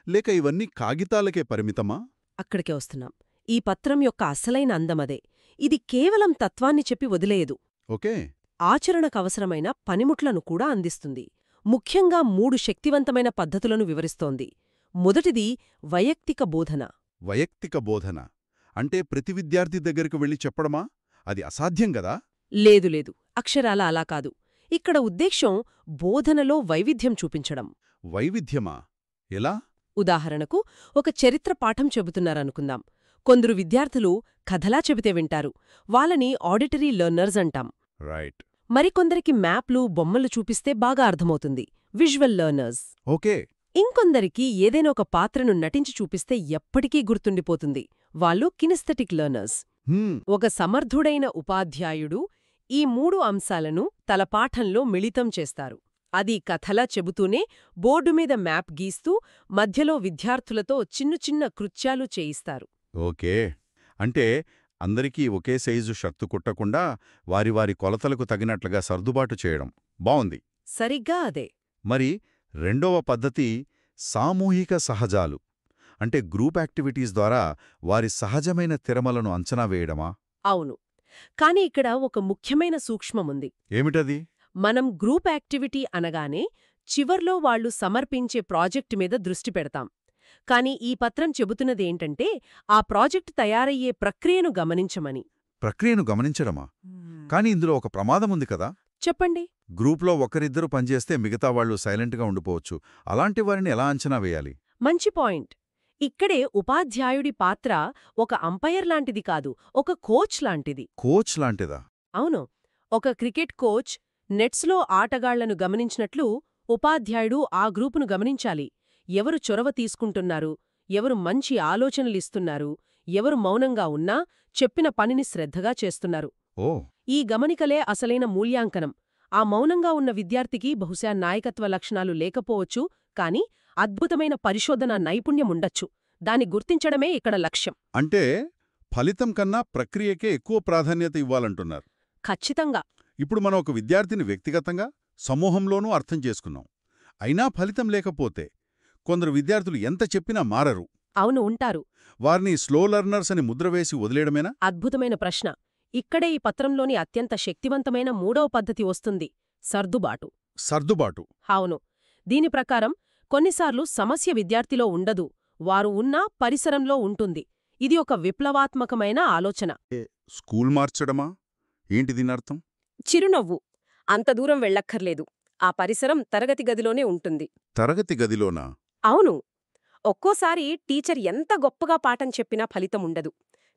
లేక ఇవన్నీ కాగితాలకే పరిమితమా? అక్కడికే వస్తున్నాం. ఈ పత్రం యొక్క అసలైన అందమదే. ఇది కేవలం తత్వాన్ని చెప్పి వదిలేయదు. ఓకే. ఆచరణకవసరమైన పనిముట్లను కూడా అందిస్తుంది. ముఖ్యంగా 3 శక్తివంతమైన పద్ధతులను వివరిస్తోంది. మొదటిది వైయక్తిక బోధన. వైయక్తిక బోధన అంటే ప్రతి విద్యార్థి దగ్గరికి వెళ్ళి చెప్పడమా? అది అసాధ్యం గదా? లేదు, అక్షరాల అలా కాదు. ఇక్కడ ఉద్దేశ్యం బోధనలో వైవిధ్యం చూపించడం. వైవిధ్యమా? ఎలా? ఉదాహరణకు, ఒక చరిత్ర పాఠం చెబుతున్నారనుకుందాం. కొందరు విద్యార్థులు కథలా చెబితే వింటారు. వాళ్ళని ఆడిటరీ లెర్నర్స్ అంటాం. రైట్. మరికొందరికి మ్యాప్లు, బొమ్మలు చూపిస్తే బాగా అర్థమవుతుంది. Visual learners. ఓకే. ఇంకొందరికి ఏదైనా ఒక పాత్రను నటించి చూపిస్తే ఎప్పటికీ గుర్తుండిపోతుంది. వాళ్ళు కినెస్థెటిక్ లెర్నర్స్. ఒక సమర్థుడైన ఉపాధ్యాయుడు ఈ 3 అంశాలను తల పాఠంలో మిళితం చేస్తారు. అది కథలా చెబుతూనే బోర్డుమీద మ్యాప్ గీస్తూ మధ్యలో విద్యార్థులతో చిన్న కృత్యాలు చేయిస్తారు. ఓకే. అంటే అందరికీ ఒకే సైజు షర్టు కుట్టకుండా వారి వారి కొలతలకు తగినట్లుగా సర్దుబాటు చేయడం. బావుంది. సరిగ్గా అదే. మరి రెండవ పద్ధతి సామూహిక సహజాలు. అంటే గ్రూప్ యాక్టివిటీస్ ద్వారా వారి సహజమైన తిరమలను అంచనా వేయడమా? అవును. కాని ఇక్కడ ఒక ముఖ్యమైన సూక్ష్మముంది. ఏమిటది? మనం గ్రూప్ యాక్టివిటీ అనగానే చివర్లో వాళ్లు సమర్పించే ప్రాజెక్టు మీద దృష్టి పెడతాం. కాని ఈ పత్రం చెబుతున్నదేంటంటే ఆ ప్రాజెక్టు తయారయ్యే ప్రక్రియను గమనించమని. ప్రక్రియను గమనించడమా? కాని ఇందులో ఒక ప్రమాదముంది కదా? చెప్పండి. గ్రూప్లో ఒకరిద్దరు పనిచేస్తే మిగతా వాళ్లు సైలెంట్గా ఉండిపోవచ్చు. అలాంటి వారిని ఎలా అంచనా వేయాలి? మంచి పాయింట్. ఇక్కడే ఉపాధ్యాయుడి పాత్ర ఒక అంపైర్ లాంటిది కాదు, ఒక కోచ్ లాంటిది. కోచ్ లాంటిదా? అవును. ఒక క్రికెట్ కోచ్ నెట్స్లో ఆటగాళ్లను గమనించినట్లు ఉపాధ్యాయుడు ఆ గ్రూపును గమనించాలి. ఎవరు చొరవ తీసుకుంటున్నారు, ఎవరు మంచి ఆలోచనలిస్తున్నారు, ఎవరు మౌనంగా ఉన్నా చెప్పిన పనిని శ్రద్ధగా చేస్తున్నారు. ఓ. ఈ గమనికలే అసలైన మూల్యాంకనం. ఆ మౌనంగా ఉన్న విద్యార్థికి బహుశా నాయకత్వ లక్షణాలు లేకపోవచ్చు, కాని అద్భుతమైన పరిశోధనా నైపుణ్యముండొచ్చు. దాన్ని గుర్తించడమే ఇక్కడ లక్ష్యం. అంటే ఫలితం కన్నా ప్రక్రియకే ఎక్కువ ప్రాధాన్యత ఇవ్వాలంటున్నారు. ఖచ్చితంగా. ఇప్పుడు మనం ఒక విద్యార్థిని వ్యక్తిగతంగా, సమూహంలోనూ అర్థం చేసుకున్నాం. అయినా ఫలితం లేకపోతే కొందరు విద్యార్థులు ఎంత చెప్పినా మారరు. అవును, ఉంటారు. వారిని స్లో లెర్నర్స్ అని ముద్రవేసి వదిలేయడమేనా? అద్భుతమైన ప్రశ్న. ఇక్కడే ఈ పత్రంలోని అత్యంత శక్తివంతమైన 3వ పద్ధతి వస్తుంది: సర్దుబాటు. సర్దుబాటు. అవును. దీని ప్రకారం కొన్నిసార్లు సమస్య విద్యార్థిలో ఉండదు, వారు ఉన్న పరిసరంలో ఉంటుంది. ఇది ఒక విప్లవాత్మకమైన ఆలోచన. స్కూల్ మార్చడమా? ఏంటి దీనర్థం? చిరునవ్వు. అంత దూరం వెళ్ళక్కర్లేదు. ఆ పరిసరం తరగతి గదిలోనే ఉంటుంది. తరగతి గదిలోనా? అవును. ఒక్కోసారి టీచర్ ఎంత గొప్పగా పాఠం చెప్పినా ఫలితముండదు.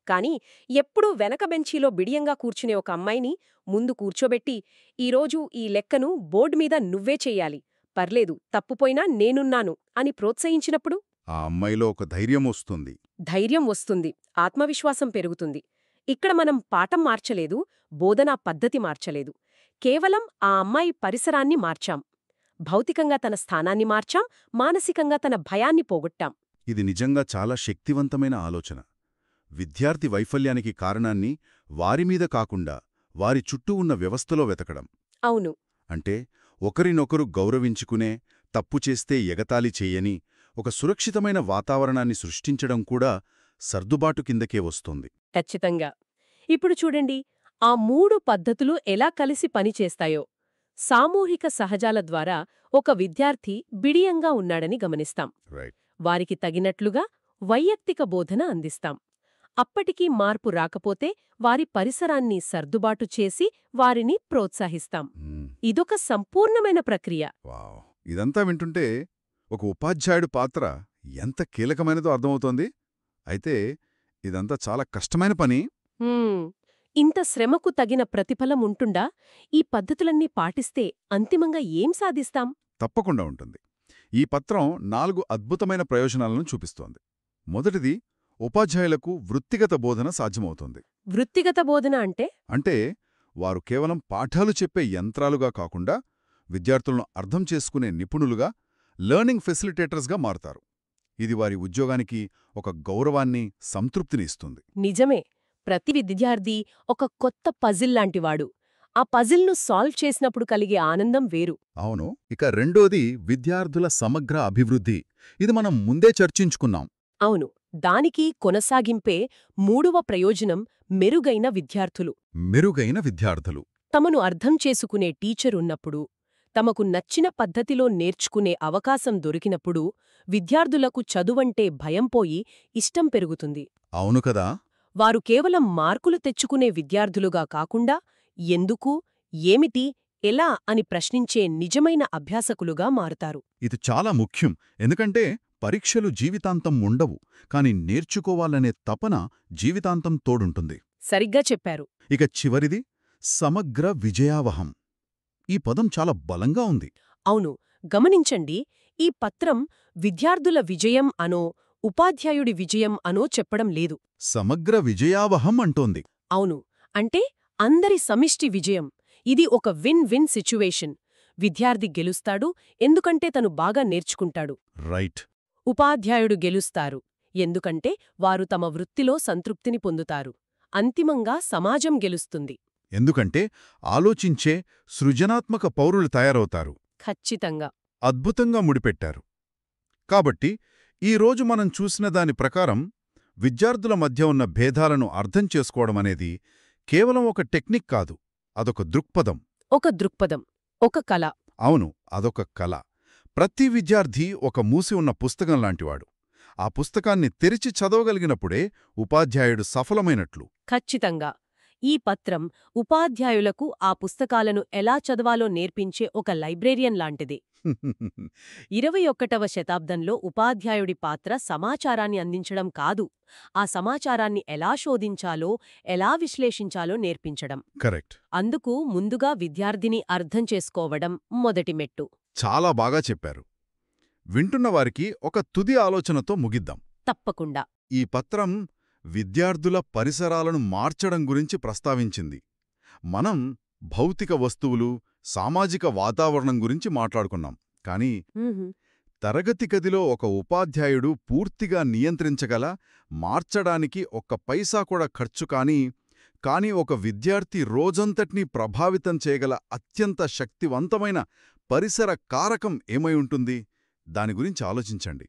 కాని ఎప్పుడూ వెనక బెంచీలో బిడియంగా కూర్చునే ఒక అమ్మాయిని ముందు కూర్చోబెట్టి, ఈరోజు ఈ లెక్కను బోర్డుమీద నువ్వే చెయ్యాలి, పర్లేదు తప్పుపోయినా నేనున్నాను అని ప్రోత్సహించినప్పుడు ఆ అమ్మాయిలో ఒక ధైర్యం వస్తుంది. ధైర్యం వస్తుంది, ఆత్మవిశ్వాసం పెరుగుతుంది. ఇక్కడ మనం పాఠం మార్చలేదు, బోధనా పద్ధతి మార్చలేదు. కేవలం ఆ అమ్మాయి పరిసరాన్ని మార్చాం. భౌతికంగా తన స్థానాన్ని మార్చాం, మానసికంగా తన భయాన్ని పోగొట్టాం. ఇది నిజంగా చాలా శక్తివంతమైన ఆలోచన. విద్యార్థి వైఫల్యానికి కారణాన్ని వారిమీద కాకుండా వారి చుట్టూ ఉన్న వ్యవస్థలో వెతకడం. అవును. అంటే ఒకరినొకరు గౌరవించుకునే, తప్పు చేస్తే ఎగతాళి చెయ్యని ఒక సురక్షితమైన వాతావరణాన్ని సృష్టించడం కూడా సర్దుబాటు కిందకే వస్తోంది. ఖచ్చితంగా. ఇప్పుడు చూడండి, ఆ 3 పద్ధతులు ఎలా కలిసి పనిచేస్తాయో. సామూహిక సహజాల ద్వారా ఒక విద్యార్థి బిడియంగా ఉన్నాడని గమనిస్తాం. రైట్. వారికి తగినట్లుగా వైయక్తిక బోధన అందిస్తాం. అప్పటికీ మార్పు రాకపోతే వారి పరిసరాన్ని సర్దుబాటు చేసి వారిని ప్రోత్సహిస్తాం. ఇదొక సంపూర్ణమైన ప్రక్రియ. వావ్. ఇదంతా వింటుంటే ఒక ఉపాధ్యాయుడు పాత్ర ఎంత కీలకమైనదో అర్థమవుతోంది. అయితే ఇదంతా చాలా కష్టమైన పని. హ్మ్. ఇంత శ్రమకు తగిన ప్రతిఫలం ఉంటుండా? ఈ పద్ధతులన్నీ పాటిస్తే అంతిమంగా ఏం సాధిస్తాం? తప్పకుండా ఉంటుంది. ఈ పత్రం 4 అద్భుతమైన ప్రయోజనాలను చూపిస్తోంది. మొదటిది, ఉపాధ్యాయులకు వృత్తిగత బోధన సాధ్యమవుతుంది. వృత్తిగత బోధన అంటే? అంటే వారు కేవలం పాఠాలు చెప్పే యంత్రాలుగా కాకుండా విద్యార్థులను అర్థం చేసుకునే నిపుణులుగా, లెర్నింగ్ ఫెసిలిటేటర్స్గా మారుతారు. ఇది వారి ఉద్యోగానికి ఒక గౌరవాన్ని, సంతృప్తిని ఇస్తుంది. నిజమే. ప్రతి విద్యార్థి ఒక కొత్త పజిల్ లాంటివాడు. ఆ పజిల్ను సాల్వ్ చేసినప్పుడు కలిగే ఆనందం వేరు. అవును. ఇక రెండోది, విద్యార్థుల సమగ్ర అభివృద్ధి. ఇది మనం ముందే చర్చించుకున్నాం. అవును. దానికి కొనసాగింపే మూడవ ప్రయోజనం మెరుగైన విద్యార్థులు. మెరుగైన విద్యార్థులు. తమను అర్థం చేసుకునే టీచరున్నప్పుడు, తమకు నచ్చిన పద్ధతిలో నేర్చుకునే అవకాశం దొరికినప్పుడు విద్యార్థులకు చదువంటే భయం పోయి ఇష్టం పెరుగుతుంది. అవును కదా. వారు కేవలం మార్కులు తెచ్చుకునే విద్యార్థులుగా కాకుండా ఎందుకు, ఏమిటి, ఎలా అని ప్రశ్నించే నిజమైన అభ్యాసకులుగా మారుతారు. ఇది చాలా ముఖ్యం. ఎందుకంటే పరీక్షలు జీవితాంతం ఉండవు, కాని నేర్చుకోవాలనే తపన జీవితాంతం తోడుంటుంది. సరిగ్గా చెప్పారు. ఇక చివరిది, సమగ్ర విజయావహం. ఈ పదం చాలా బలంగా ఉంది. అవును. గమనించండి, ఈ పత్రం విద్యార్థుల విజయం అనో, ఉపాధ్యాయుడి విజయం అనో చెప్పడం లేదు. సమగ్ర విజయావహం అంటోంది. అవును. అంటే అందరి సమిష్టి విజయం. ఇది ఒక విన్-విన్ సిచ్యువేషన్. విద్యార్థి గెలుస్తాడు ఎందుకంటే తను బాగా నేర్చుకుంటాడు. రైట్. ఉపాధ్యాయుడు గెలుస్తారు ఎందుకంటే వారు తమ వృత్తిలో సంతృప్తిని పొందుతారు. అంతిమంగా సమాజం గెలుస్తుంది. ఎందుకంటే ఆలోచించే, సృజనాత్మక పౌరులు తయారవుతారు. ఖచ్చితంగా. అద్భుతంగా ముడిపెట్టారు. కాబట్టి ఈరోజు మనం చూసిన దాని ప్రకారం విద్యార్థుల మధ్య ఉన్న భేదాలను అర్థం చేసుకోవడమనేది కేవలం ఒక టెక్నిక్ కాదు, అదొక దృక్పథం. ఒక దృక్పథం, ఒక కళ. అవును, అదొక కళ. ప్రతి విద్యార్థి ఒక మూసి ఉన్న పుస్తకం లాంటివాడు. ఆ పుస్తకాన్ని తెరిచి చదవగలిగినప్పుడే ఉపాధ్యాయుడు సఫలమైనట్లు. ఖచ్చితంగా. ఈ పత్రం ఉపాధ్యాయులకు ఆ పుస్తకాలను ఎలా చదవాలో నేర్పించే ఒక లైబ్రేరియన్ లాంటిది. 21వ శతాబ్దంలో ఉపాధ్యాయుడి పాత్ర సమాచారాన్ని అందించడం కాదు, ఆ సమాచారాన్ని ఎలా శోధించాలో, ఎలా విశ్లేషించాలో నేర్పించడం. కరెక్ట్. అందుకు ముందుగా విద్యార్థిని అర్థం చేసుకోవడం మొదటి మెట్టు. చాలా బాగా చెప్పారు. వింటున్నవారికి ఒక తుది ఆలోచనతో ముగిద్దాం. తప్పకుండా. ఈ పత్రం విద్యార్థుల పరిసరాలను మార్చడం గురించి ప్రస్తావించింది. మనం భౌతిక వస్తువులు, సామాజిక వాతావరణం గురించి మాట్లాడుకున్నాం. కానీ తరగతి గదిలో ఒక ఉపాధ్యాయుడు పూర్తిగా నియంత్రించగల, మార్చడానికి ఒక్క పైసా కూడా ఖర్చు కానీ ఒక విద్యార్థి రోజంతటినీ ప్రభావితం చేయగల అత్యంత శక్తివంతమైన పరిసర కారకం ఏమై ఉంటుంది? దాని గురించి ఆలోచించండి.